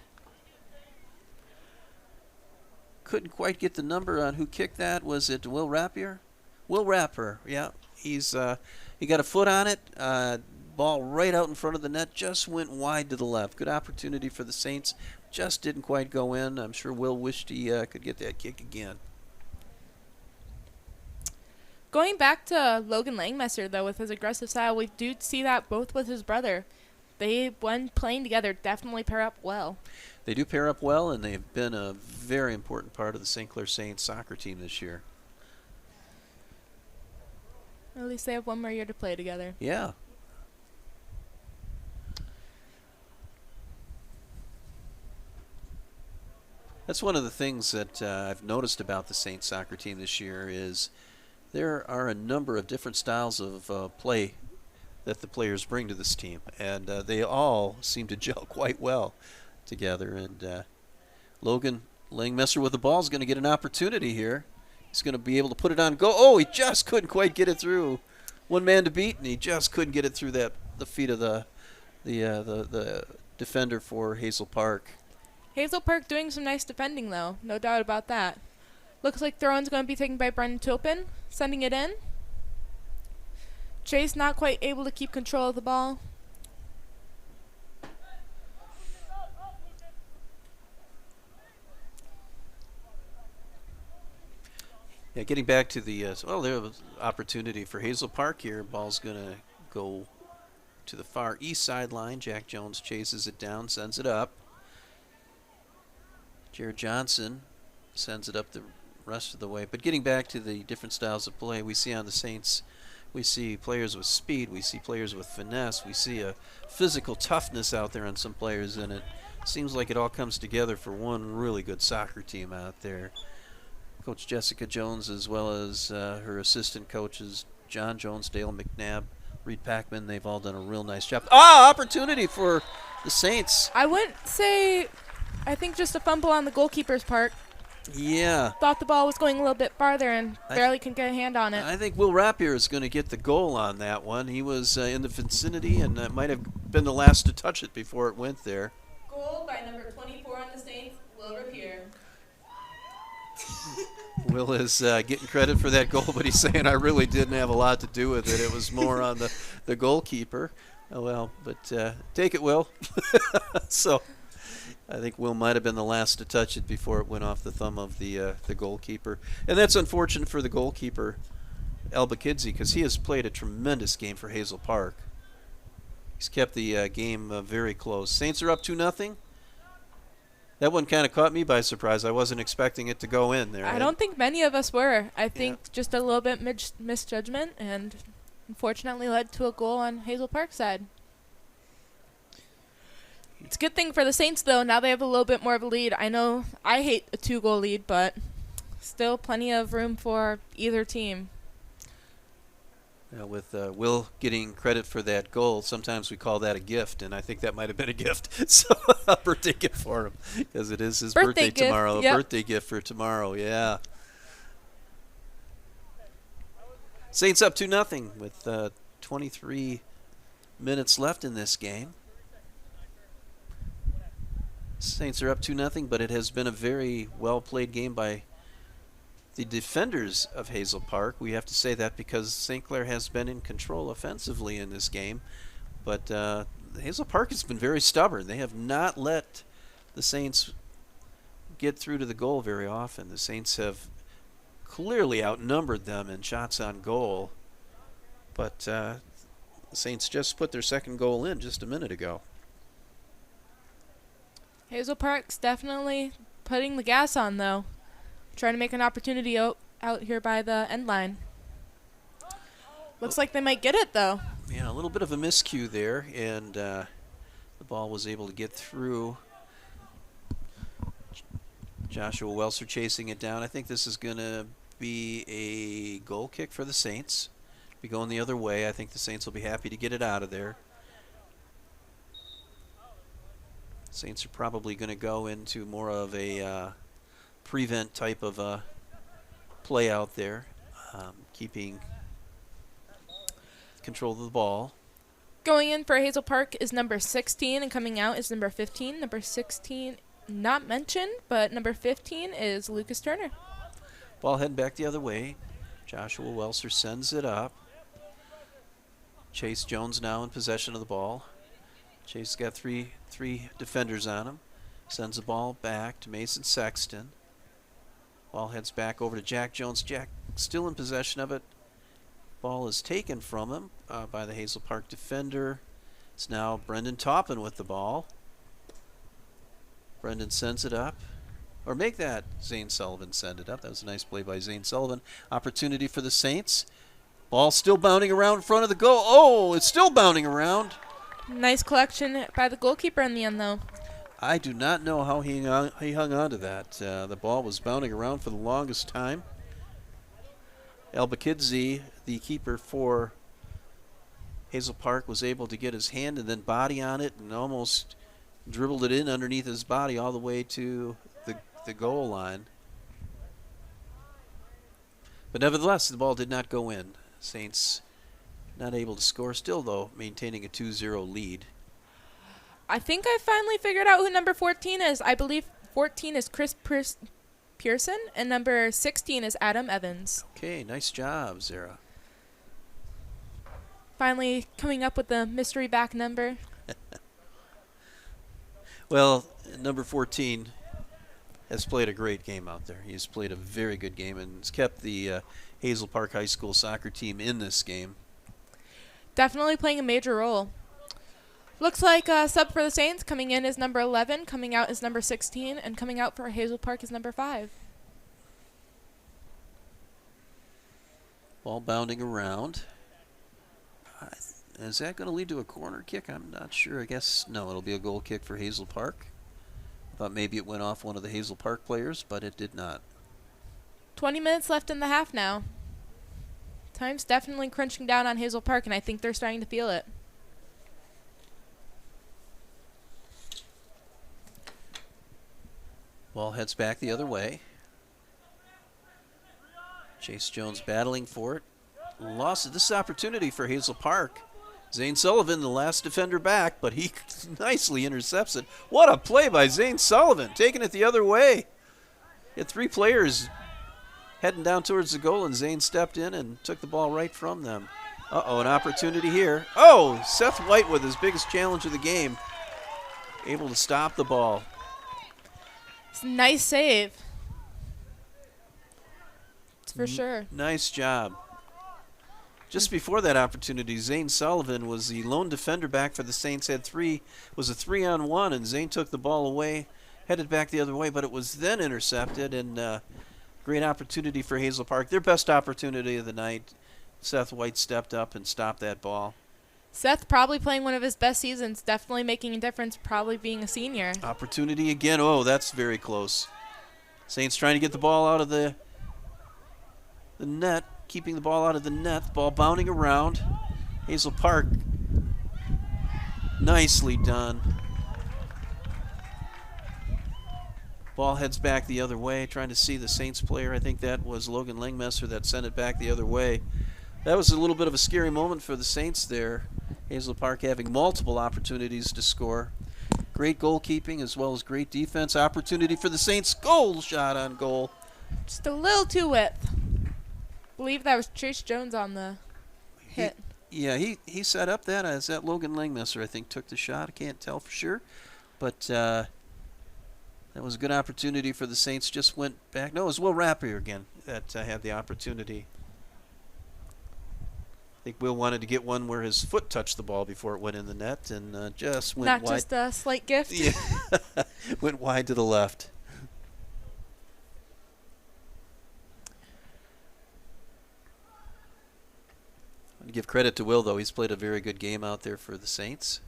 Couldn't quite get the number on who kicked that. Was it Will Rapier? Will Rapper, yeah. He got a foot on it. Ball right out in front of the net. Just went wide to the left. Good opportunity for the Saints. Just didn't quite go in. I'm sure Will wished he could get that kick again. Going back to Logan Langmesser, though, with his aggressive style, we do see that both with his brother. They, when playing together, definitely pair up well. They do pair up well, and they've been a very important part of the St. Clair Saints soccer team this year. At least they have one more year to play together. Yeah. That's one of the things that I've noticed about the Saints soccer team this year is there are a number of different styles of play that the players bring to this team, and they all seem to gel quite well together. And Logan Langmesser with the ball is going to get an opportunity here. He's going to be able to put it on goal. Oh, he just couldn't quite get it through. One man to beat, and he just couldn't get it through the feet of the defender for Hazel Park. Hazel Park doing some nice defending, though. No doubt about that. Looks like throw-in's going to be taken by Brendan Topin, sending it in. Chase not quite able to keep control of the ball. Yeah, getting back to the there was opportunity for Hazel Park here. Ball's going to go to the far east sideline. Jack Jones chases it down, sends it up. Jared Johnson sends it up the rest of the way. But getting back to the different styles of play we see on the Saints, we see players with speed, we see players with finesse, we see a physical toughness out there on some players, and it seems like it all comes together for one really good soccer team out there. Coach Jessica Jones, as well as her assistant coaches, John Jones, Dale McNabb, Reed Packman, they've all done a real nice job. Opportunity for the Saints. I wouldn't say, I think just a fumble on the goalkeeper's part. Yeah. Thought the ball was going a little bit farther and barely can get a hand on it. I think Will Rapier is going to get the goal on that one. He was in the vicinity and might have been the last to touch it before it went there. Goal by number 24 on the Saints, Will Rapier. Will is getting credit for that goal, but he's saying I really didn't have a lot to do with it. It was more on the goalkeeper. Oh, well, but take it, Will. So I think Will might have been the last to touch it before it went off the thumb of the goalkeeper. And that's unfortunate for the goalkeeper, Elba Kidsey, because he has played a tremendous game for Hazel Park. He's kept the game very close. Saints are up 2-0. That one kind of caught me by surprise. I wasn't expecting it to go in there. I don't think many of us were. I think just a little bit misjudgment, and unfortunately led to a goal on Hazel Park's side. It's a good thing for the Saints, though. Now they have a little bit more of a lead. I know I hate a 2-goal lead, but still plenty of room for either team. With Will getting credit for that goal, sometimes we call that a gift, and I think that might have been a gift. So a birthday gift for him, because it is his birthday tomorrow. Yep. A birthday gift for tomorrow, yeah. Saints up 2-0 with 23 minutes left in this game. Saints are up 2-0, but it has been a very well-played game by the defenders of Hazel Park. We have to say that because St. Clair has been in control offensively in this game. But Hazel Park has been very stubborn. They have not let the Saints get through to the goal very often. The Saints have clearly outnumbered them in shots on goal. But the Saints just put their second goal in just a minute ago. Hazel Park's definitely putting the gas on, though. Trying to make an opportunity out here by the end line. Looks like they might get it, though. Yeah, a little bit of a miscue there, and the ball was able to get through. Joshua Welser chasing it down. I think this is going to be a goal kick for the Saints. Be going the other way. I think the Saints will be happy to get it out of there. Saints are probably going to go into more of a prevent type of play out there, keeping control of the ball. Going in for Hazel Park is number 16, and coming out is number 15. Number 16 not mentioned, but number 15 is Lucas Turner. Ball heading back the other way. Joshua Welser sends it up. Chase Jones now in possession of the ball. Chase got three defenders on him. Sends the ball back to Mason Sexton. Ball heads back over to Jack Jones. Jack still in possession of it. Ball is taken from him by the Hazel Park defender. It's now Brendan Toppin with the ball. Brendan sends it up. Or make that Zane Sullivan send it up. That was a nice play by Zane Sullivan. Opportunity for the Saints. Ball still bounding around in front of the goal. Oh, it's still bounding around. Nice collection by the goalkeeper in the end, though. I do not know how he hung on to that. The ball was bounding around for the longest time. Albakidze, the keeper for Hazel Park, was able to get his hand and then body on it and almost dribbled it in underneath his body all the way to the goal line. But nevertheless, the ball did not go in. Saints not able to score. Still, though, maintaining a 2-0 lead. I think I finally figured out who number 14 is. I believe 14 is Chris Pearson, and number 16 is Adam Evans. Okay, nice job, Zara. Finally coming up with the mystery back number. Well, number 14 has played a great game out there. He's played a very good game and has kept the Hazel Park High School soccer team in this game. Definitely playing a major role. Looks like sub for the Saints coming in is number 11, coming out is number 16, and coming out for Hazel Park is number 5. Ball bounding around. Is that going to lead to a corner kick? I'm not sure. I guess no, it'll be a goal kick for Hazel Park. Thought maybe it went off one of the Hazel Park players, but it did not. 20 minutes left in the half now. Time's definitely crunching down on Hazel Park, and I think they're starting to feel it. Ball heads back the other way. Chase Jones battling for it. Lost this opportunity for Hazel Park. Zane Sullivan, the last defender back, but he nicely intercepts it. What a play by Zane Sullivan, taking it the other way. He had 3 players heading down towards the goal, and Zane stepped in and took the ball right from them. Uh-oh, an opportunity here. Oh, Seth White with his biggest challenge of the game. Able to stop the ball. It's a nice save. It's for sure. Nice job. Just before that opportunity, Zane Sullivan was the lone defender back for the Saints. Was a 3-on-1, and Zane took the ball away, headed back the other way, but it was then intercepted, and great opportunity for Hazel Park. Their best opportunity of the night. Seth White stepped up and stopped that ball. Seth probably playing one of his best seasons, definitely making a difference, probably being a senior. Opportunity again. Oh, that's very close. Saints trying to get the ball out of the net, keeping the ball out of the net. Ball bounding around. Hazel Park, nicely done. Ball heads back the other way, trying to see the Saints player. I think that was Logan Langmesser that sent it back the other way. That was a little bit of a scary moment for the Saints there. Hazel Park having multiple opportunities to score. Great goalkeeping as well as great defense. Opportunity for the Saints. Goal shot on goal. Just a little too width. I believe that was Chase Jones on the hit. He set up that. As that Logan Langmesser, I think, took the shot. I can't tell for sure. But that was a good opportunity for the Saints. Just went back. No, it was Will Rappier again that had the opportunity. I think Will wanted to get one where his foot touched the ball before it went in the net, and just went wide. Not just a slight gift. Yeah, went wide to the left. I want to give credit to Will, though. He's played a very good game out there for the Saints.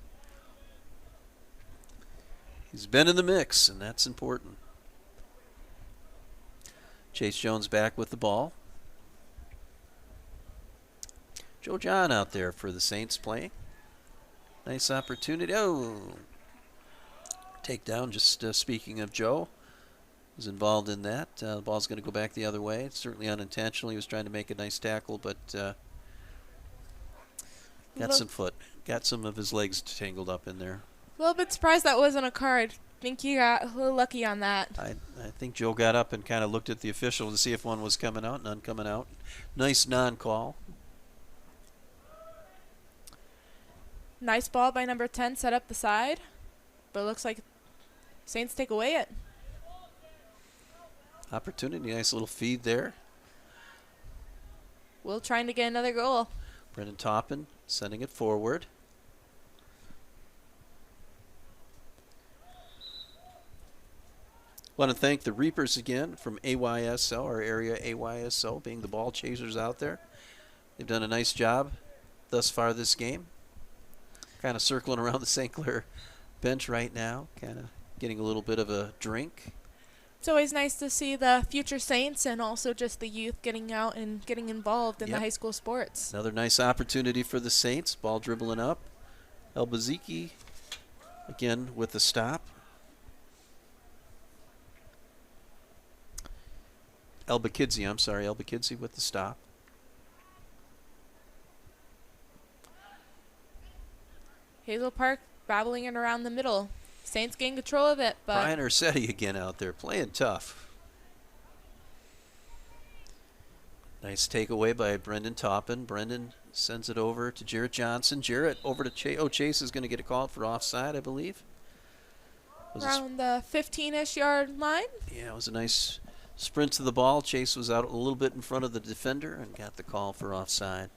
He's been in the mix, and that's important. Chase Jones back with the ball. Joe John out there for the Saints playing. Nice opportunity. Oh, takedown. Just speaking of Joe, was involved in that. The ball's going to go back the other way. It's certainly unintentional. He was trying to make a nice tackle, but got some of his legs tangled up in there. A little bit surprised that wasn't a card. I think he got a little lucky on that. I think Joe got up and kind of looked at the official to see if one was coming out. None coming out. Nice non-call. Nice ball by number 10, set up the side. But it looks like Saints take away it. Opportunity, nice little feed there. Will trying to get another goal. Brendan Toppin sending it forward. Want to thank the Reapers again from AYSO, our area AYSO, being the ball chasers out there. They've done a nice job thus far this game. Kind of circling around the St. Clair bench right now, kind of getting a little bit of a drink. It's always nice to see the future Saints and also just the youth getting out and getting involved in the high school sports. Another nice opportunity for the Saints. Ball dribbling up. Elbaziki again with the stop. Elbakidze with the stop. Hazel Park battling it around the middle. Saints gain control of it, but Brian Ursetti again out there playing tough. Nice takeaway by Brendan Toppin. Brendan sends it over to Jarrett Johnson. Jarrett over to Chase. Oh, Chase is going to get a call for offside, I believe. Around the 15-ish yard line. Yeah, it was a nice sprint to the ball. Chase was out a little bit in front of the defender and got the call for offside.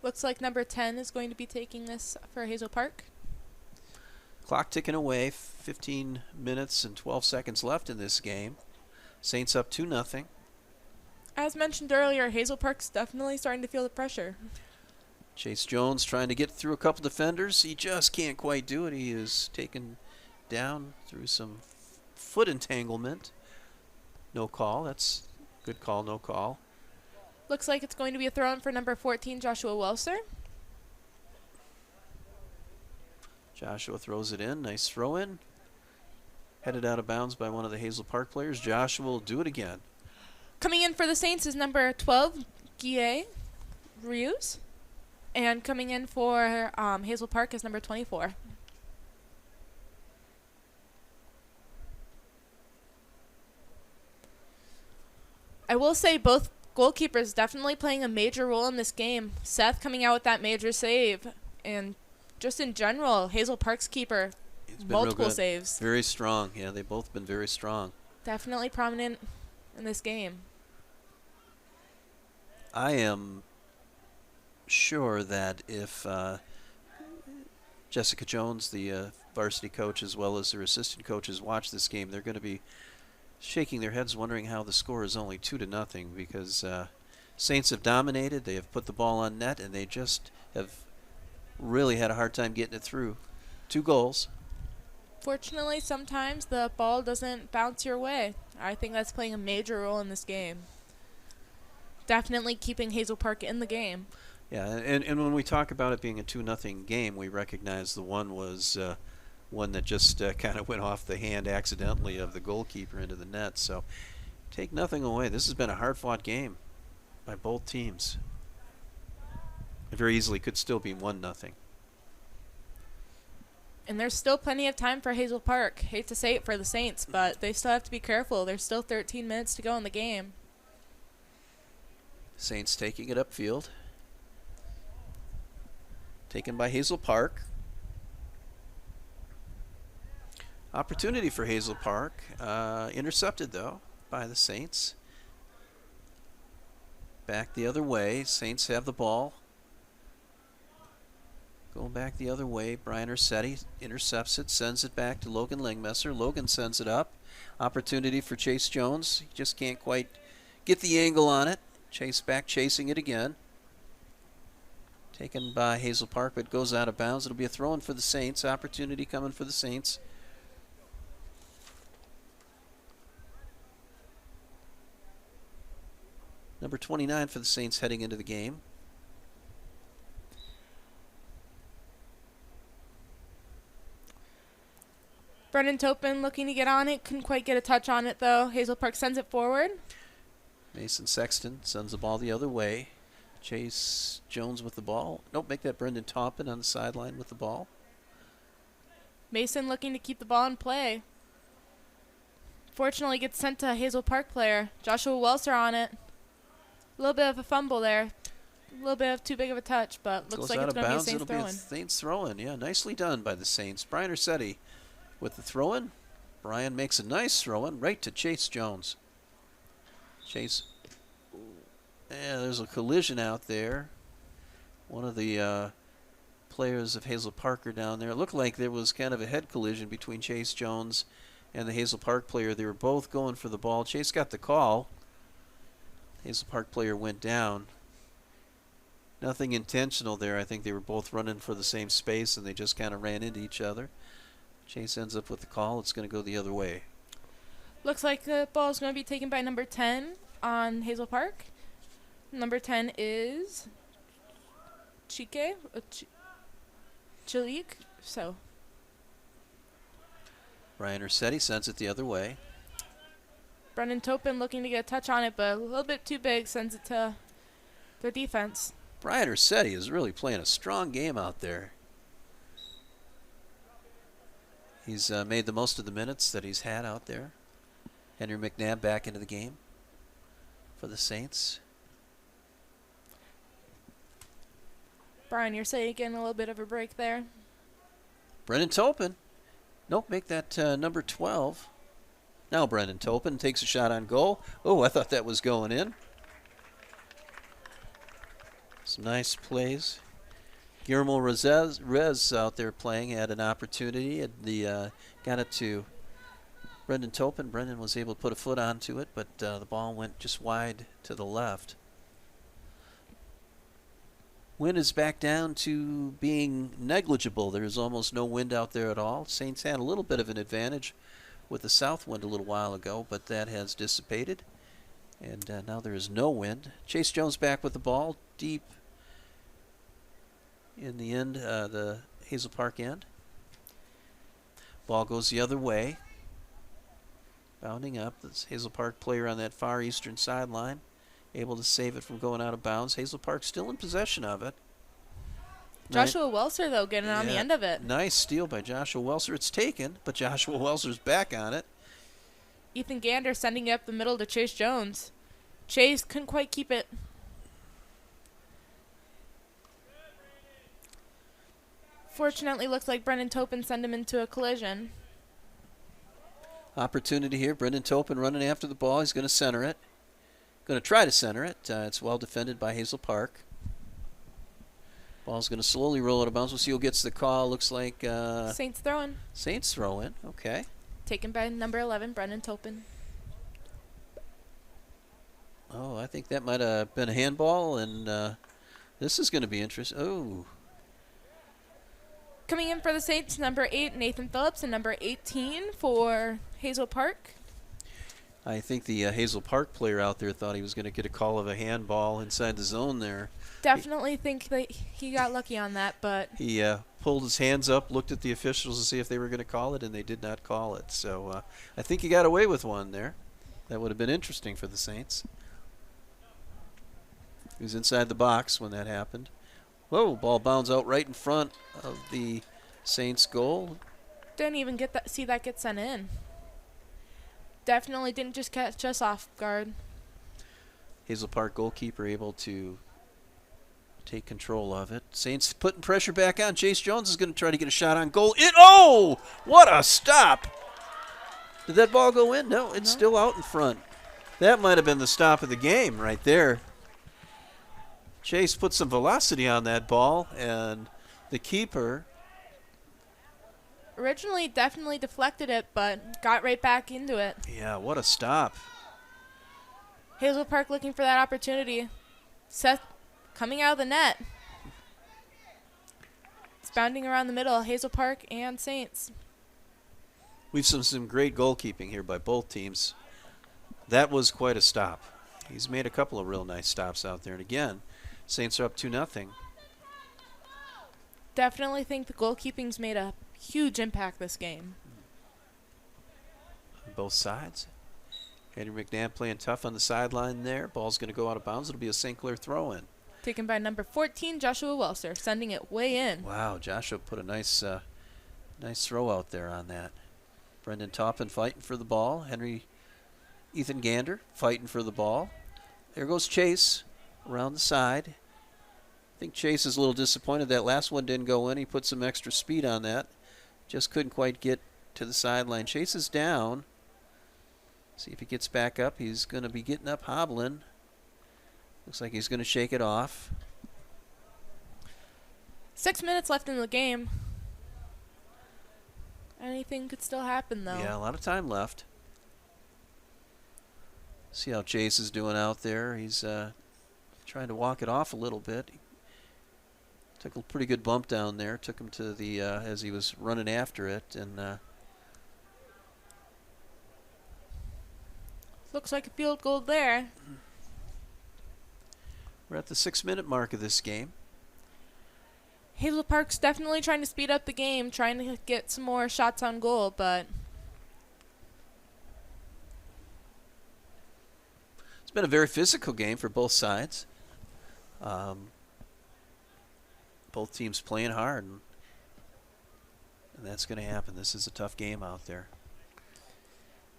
Looks like number 10 is going to be taking this for Hazel Park. Clock ticking away. 15 minutes and 12 seconds left in this game. Saints up 2-0. As mentioned earlier, Hazel Park's definitely starting to feel the pressure. Chase Jones trying to get through a couple defenders. He just can't quite do it. He is taken down through some foot entanglement. No call. That's good call, no call. Looks like it's going to be a throw-in for number 14, Joshua Welser. Joshua throws it in. Nice throw-in. Headed out of bounds by one of the Hazel Park players. Joshua will do it again. Coming in for the Saints is number 12, Guille Rios. And coming in for Hazel Park is number 24. I will say both goalkeepers definitely playing a major role in this game. Sept coming out with that major save. And just in general, Hazel Park's keeper, multiple saves. Very strong. Yeah, they've both been very strong. Definitely prominent in this game. I am sure that if Jessica Jones, the varsity coach, as well as their assistant coaches watch this game, they're going to be shaking their heads wondering how the score is only 2-0 because Saints have dominated. They have put the ball on net, and they just have really had a hard time getting it through. 2 goals. Fortunately, sometimes the ball doesn't bounce your way. I think that's playing a major role in this game. Definitely keeping Hazel Park in the game. Yeah, and when we talk about it being a 2-0 game, we recognize the one was one that just kind of went off the hand accidentally of the goalkeeper into the net. So take nothing away. This has been a hard-fought game by both teams. It very easily could still be 1-0. And there's still plenty of time for Hazel Park. Hate to say it for the Saints, but they still have to be careful. There's still 13 minutes to go in the game. Saints taking it upfield. Taken by Hazel Park. Opportunity for Hazel Park. Intercepted, though, by the Saints. Back the other way. Saints have the ball. Going back the other way. Brian Ursetti intercepts it, sends it back to Logan Langmesser. Logan sends it up. Opportunity for Chase Jones. He just can't quite get the angle on it. Chase back, chasing it again. Taken by Hazel Park, but goes out of bounds. It'll be a throw-in for the Saints. Opportunity coming for the Saints. Number 29 for the Saints heading into the game. Brendan Topin looking to get on it. Couldn't quite get a touch on it, though. Hazel Park sends it forward. Mason Sexton sends the ball the other way. Chase Jones with the ball. Nope, make that Brendan Toppin on the sideline with the ball. Mason looking to keep the ball in play. Fortunately, gets sent to a Hazel Park player. Joshua Welser on it. A little bit of a fumble there. A little bit of too big of a touch, but looks like it's going to be a Saints throw-in. Saints throw-in. Yeah, nicely done by the Saints. Brian Ursetti with the throw-in. Brian makes a nice throw-in right to Chase Jones. Chase. Yeah, there's a collision out there. One of the players of Hazel Park are down there. It looked like there was kind of a head collision between Chase Jones and the Hazel Park player. They were both going for the ball. Chase got the call. Hazel Park player went down. Nothing intentional there. I think they were both running for the same space, and they just kind of ran into each other. Chase ends up with the call. It's going to go the other way. Looks like the ball is going to be taken by number 10 on Hazel Park. Number 10 is Chike. Chalik. So Brian Ursetti sends it the other way. Brendan Topin looking to get a touch on it, but a little bit too big, sends it to the defense. Brian Ursetti is really playing a strong game out there. He's made the most of the minutes that he's had out there. Henry McNabb back into the game for the Saints. Brian, you're saying getting a little bit of a break there. Brendan Topin. Nope, make that number 12. Now Brendan Topin takes a shot on goal. Oh, I thought that was going in. Some nice plays. Guillermo Rez out there playing, had an opportunity. Got it to Brendan Topin. Brendan was able to put a foot onto it, but the ball went just wide to the left. Wind is back down to being negligible. There's almost no wind out there at all. Saints had a little bit of an advantage with the south wind a little while ago, but that has dissipated. And now there is no wind. Chase Jones back with the ball deep in the end, the Hazel Park end. Ball goes the other way. Bounding up. This Hazel Park player on that far eastern sideline, able to save it from going out of bounds. Hazel Park still in possession of it. Joshua Welser, though, getting on the end of it. Nice steal by Joshua Welser. It's taken, but Joshua Welser's back on it. Ethan Gander sending it up the middle to Chase Jones. Chase couldn't quite keep it. Fortunately, looks like Brendan Topin sent him into a collision. Opportunity here. Brendan Topin running after the ball. He's going to center it. Going to try to center it. It's well defended by Hazel Park. Ball's going to slowly roll out of bounds. We'll see who gets the call. Looks like Saints throwing. Saints throw in. Okay. Taken by number 11, Brendan Topin. Oh, I think that might have been a handball, and this is going to be interesting. Oh. Coming in for the Saints, number 8, Nathan Phillips, and number 18 for Hazel Park. I think the Hazel Park player out there thought he was going to get a call of a handball inside the zone there. Definitely think that he got lucky on that, but he pulled his hands up, looked at the officials to see if they were going to call it, and they did not call it. So I think he got away with one there. That would have been interesting for the Saints. He was inside the box when that happened. Whoa, ball bounds out right in front of the Saints goal. didn't even see that get sent in. Definitely didn't just catch us off guard. Hazel Park goalkeeper able to take control of it. Saints putting pressure back on. Chase Jones is going to try to get a shot on goal. Oh, what a stop. Did that ball go in? No, it's still out in front. That might have been the stop of the game right there. Chase put some velocity on that ball, and the keeper originally definitely deflected it, but got right back into it. Yeah, what a stop. Hazel Park looking for that opportunity. Sept coming out of the net. It's bounding around the middle, Hazel Park and Saints. We've seen some great goalkeeping here by both teams. That was quite a stop. He's made a couple of real nice stops out there. And again, Saints are up 2-0. Definitely think the goalkeeping's made a huge impact this game. On both sides. Henry McNabb playing tough on the sideline there. Ball's going to go out of bounds. It'll be a St. Clair throw-in. Taken by number 14, Joshua Welser, sending it way in. Wow, Joshua put a nice throw out there on that. Brendan Topin fighting for the ball. Ethan Gander fighting for the ball. There goes Chase around the side. I think Chase is a little disappointed that last one didn't go in. He put some extra speed on that. Just couldn't quite get to the sideline. Chase is down. See if he gets back up. He's going to be getting up hobbling. Looks like he's going to shake it off. 6 minutes left in the game. Anything could still happen, though. Yeah, a lot of time left. See how Chase is doing out there. He's trying to walk it off a little bit. Took a pretty good bump down there. Took him to the as he was running after it, and Looks like a field goal there. we're at the 6-minute mark of this game. Hazel Park's definitely trying to speed up the game, trying to get some more shots on goal, but It's been a very physical game for both sides. Both teams playing hard, and that's going to happen. This is a tough game out there.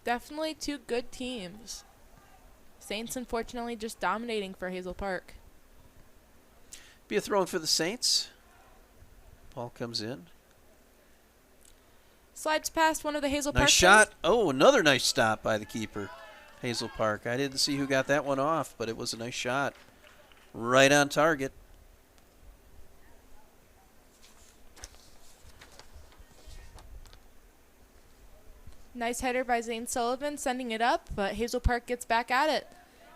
definitely two good teams. Saints, unfortunately, just dominating for Hazel Park. Be a throw in for the Saints. Ball comes in. Slides past one of the Hazel Park Nice shot. Oh, another nice stop by the keeper, Hazel Park. I didn't see who got that one off, but it was a nice shot. Right on target. Nice header by Zane Sullivan, sending it up, but Hazel Park gets back at it.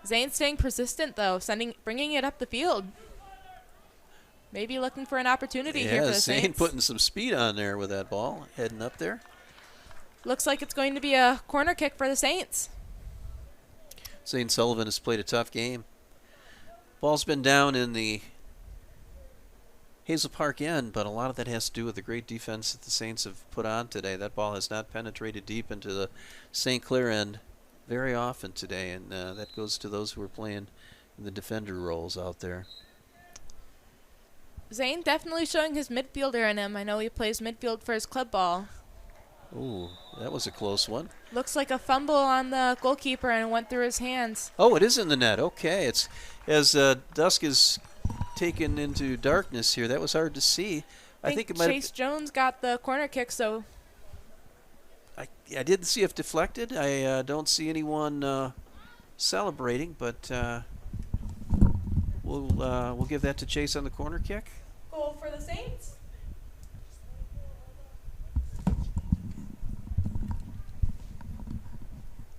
Zane staying persistent, though, bringing it up the field. Maybe looking for an opportunity here for the Zane Saints. putting some speed on there with that ball, heading up there. Looks like it's going to be a corner kick for the Saints. Zane Sullivan has played a tough game. Ball's been down in the Hazel Park end, but a lot of that has to do with the great defense that the Saints have put on today. That ball has not penetrated deep into the St. Clair end very often today, and that goes to those who are playing in the defender roles out there. Zane definitely showing his midfielder in him. I know he plays midfield for his club ball. Ooh, that was a close one. Looks like a fumble on the goalkeeper and it went through his hands. Oh, it is in the net. Okay, it's as dusk is taken into darkness here. That was hard to see. I think it might Chase Jones got the corner kick, so I didn't see if deflected. I don't see anyone celebrating, but we'll give that to Chase on the corner kick. goal for the Saints.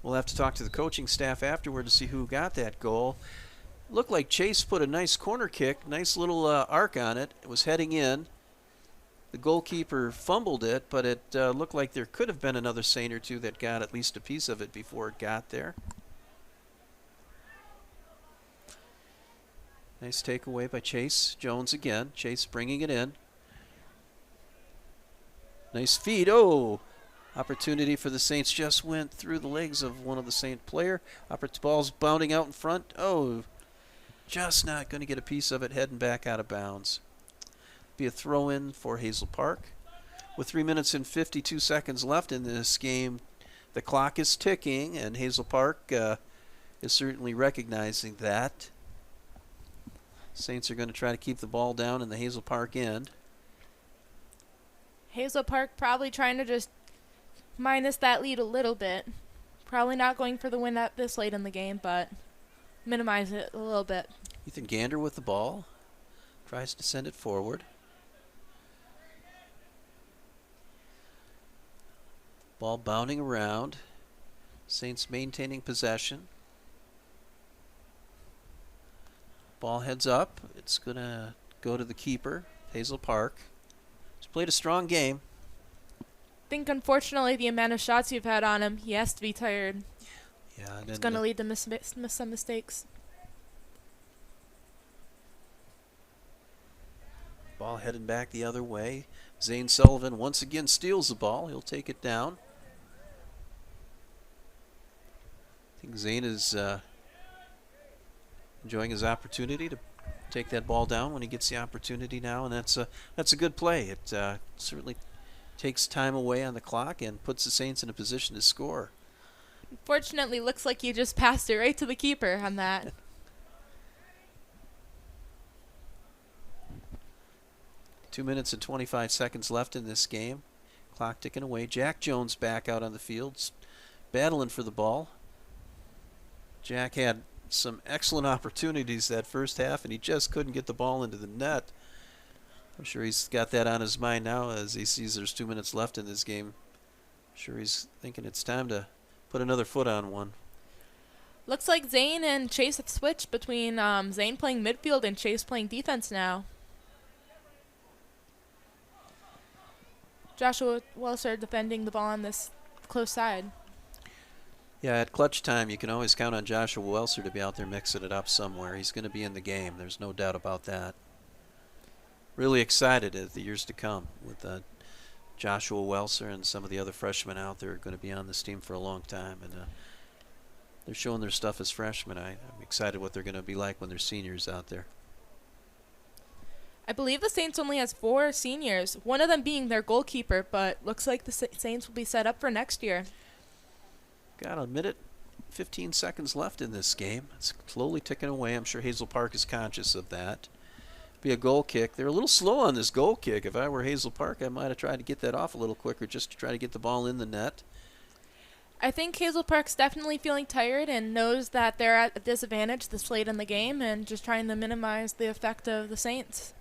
We'll have to talk to the coaching staff afterward to see who got that goal. Looked like Chase put a nice corner kick, nice little arc on it. It was heading in. The goalkeeper fumbled it, but it looked like there could have been another Saint or two that got at least a piece of it before it got there. Nice takeaway by Chase Jones again. Chase bringing it in. Nice feed. Oh! Opportunity for the Saints just went through the legs of one of the Saint player. Ball's bounding out in front. Oh, just not going to get a piece of it, heading back out of bounds. Be a throw-in for Hazel Park. With 3 minutes and 52 seconds left in this game, the clock is ticking, and Hazel Park is certainly recognizing that. Saints are going to try to keep the ball down in the Hazel Park end. Hazel Park probably trying to just minus that lead a little bit. Probably not going for the win at this late in the game, but minimize it a little bit. Ethan Gander with the ball. Tries to send it forward. Ball bounding around. Saints maintaining possession. Ball heads up. It's going to go to the keeper, Hazel Park. He's played a strong game. I think, unfortunately, the amount of shots you've had on him, he has to be tired. Yeah, It's going to lead to some mistakes. Ball heading back the other way. Zane Sullivan once again steals the ball. He'll take it down. I think Zane is enjoying his opportunity to take that ball down when he gets the opportunity now, and that's a good play. It certainly takes time away on the clock and puts the Saints in a position to score. Unfortunately, looks like you just passed it right to the keeper on that. Two minutes and 25 seconds left in this game. Clock ticking away. Jack Jones back out on the field, battling for the ball. Jack had some excellent opportunities that first half, and he just couldn't get the ball into the net. I'm sure he's got that on his mind now as he sees there's 2 minutes left in this game. I'm sure he's thinking it's time to put another foot on one. Looks like Zane and Chase have switched between Zane playing midfield and Chase playing defense now. Joshua Welser defending the ball on this close side. Yeah, at clutch time, you can always count on Joshua Welser to be out there mixing it up somewhere. He's going to be in the game. There's no doubt about that. Really excited at the years to come with Joshua Welser and some of the other freshmen out there are going to be on this team for a long time. And they're showing their stuff as freshmen. I'm excited what they're going to be like when they're seniors out there. I believe the Saints only has 4 seniors, one of them being their goalkeeper, but looks like the Saints will be set up for next year. Got a minute, 15 seconds left in this game. It's slowly ticking away. I'm sure Hazel Park is conscious of that. Be a goal kick. They're a little slow on this goal kick. If I were Hazel Park, I might have tried to get that off a little quicker just to try to get the ball in the net. I think Hazel Park's definitely feeling tired and knows that they're at a disadvantage this late in the game and just trying to minimize the effect of the Saints.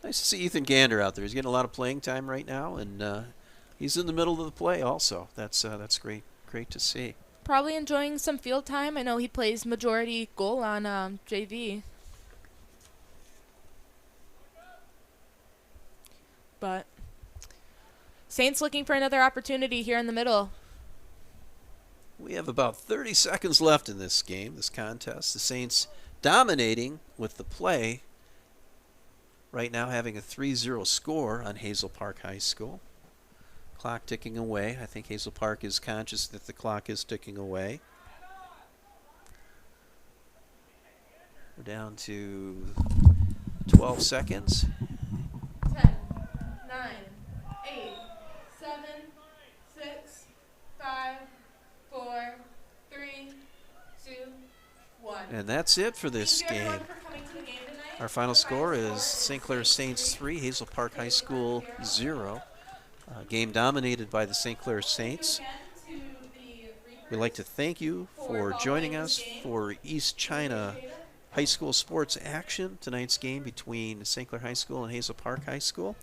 Nice to see Ethan Gander out there. He's getting a lot of playing time right now, and he's in the middle of the play also. That's great. Great to see. Probably enjoying some field time. I know he plays majority goal on JV. But Saints looking for another opportunity here in the middle. We have about 30 seconds left in this game, this contest. The Saints dominating with the play. Right now having a 3-0 score on Hazel Park High School. Clock ticking away. I think Hazel Park is conscious that the clock is ticking away. We're down to 12 seconds. 10, 9, 8, 7, 6, 5, 4, 3, 2, 1. And that's it for this Thank you, game. everyone, for coming to the game tonight. Our final score is St. Clair Saints 3, Hazel Park High School 0. Game dominated by the St. Clair Saints. We'd like to thank you for joining us for East China High School sports action. Tonight's game between St. Clair High School and Hazel Park High School.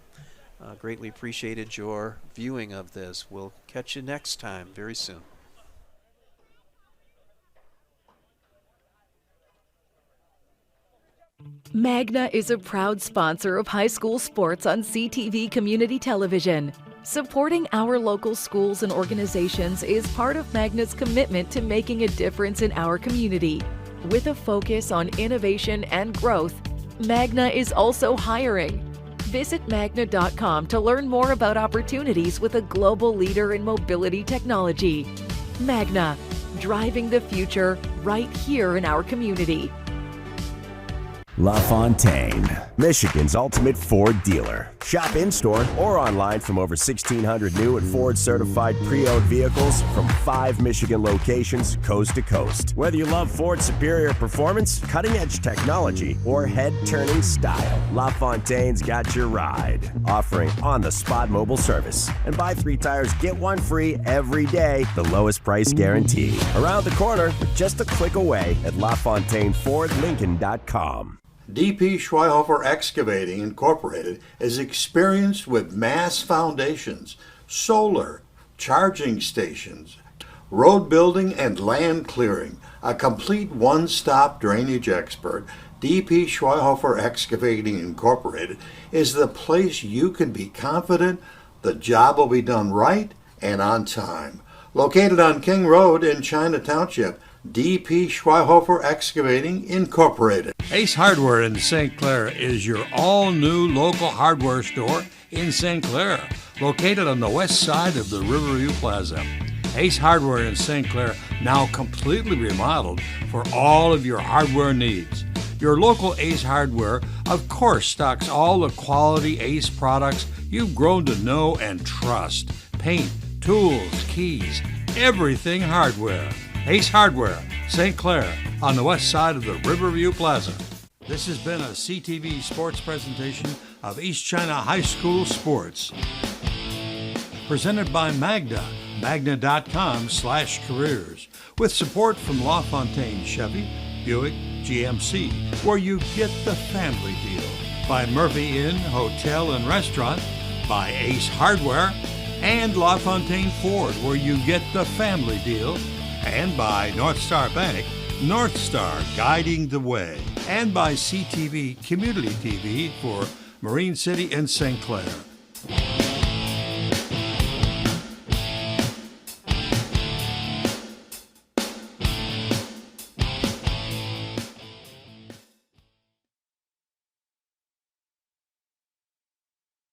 Greatly appreciated your viewing of this. We'll catch you next time very soon. Magna is a proud sponsor of high school sports on CTV Community Television. Supporting our local schools and organizations is part of Magna's commitment to making a difference in our community. With a focus on innovation and growth, Magna is also hiring. Visit magna.com to learn more about opportunities with a global leader in mobility technology. Magna, driving the future right here in our community. LaFontaine, Michigan's ultimate Ford dealer. Shop in-store or online from over 1,600 new and Ford-certified pre-owned vehicles from 5 Michigan locations coast to coast. Whether you love Ford's superior performance, cutting-edge technology, or head-turning style, LaFontaine's got your ride. Offering on-the-spot mobile service. And buy 3 tires, get 1 free every day. The lowest price guarantee. Around the corner, just a click away at LaFontaineFordLincoln.com. D.P. Schweihofer Excavating Incorporated is experienced with mass foundations, solar, charging stations, road building, and land clearing. A complete one-stop drainage expert, D.P. Schweihofer Excavating Incorporated is the place you can be confident the job will be done right and on time. Located on King Road in China Township, D.P. Schweihofer Excavating Incorporated. Ace Hardware in St. Clair is your all-new local hardware store in St. Clair, located on the west side of the Riverview Plaza. Ace Hardware in St. Clair, now completely remodeled for all of your hardware needs. Your local Ace Hardware, of course, stocks all the quality Ace products you've grown to know and trust. Paint, tools, keys, everything hardware. Ace Hardware, St. Clair, on the west side of the Riverview Plaza. This has been a CTV sports presentation of East China High School Sports. Presented by Magna, magna.com/careers. With support from LaFontaine Chevy, Buick, GMC, where you get the family deal. By Murphy Inn Hotel and Restaurant, by Ace Hardware, and LaFontaine Ford, where you get the family deal. And by North Star Bank, North Star guiding the way. And by CTV Community TV for Marine City and St. Clair.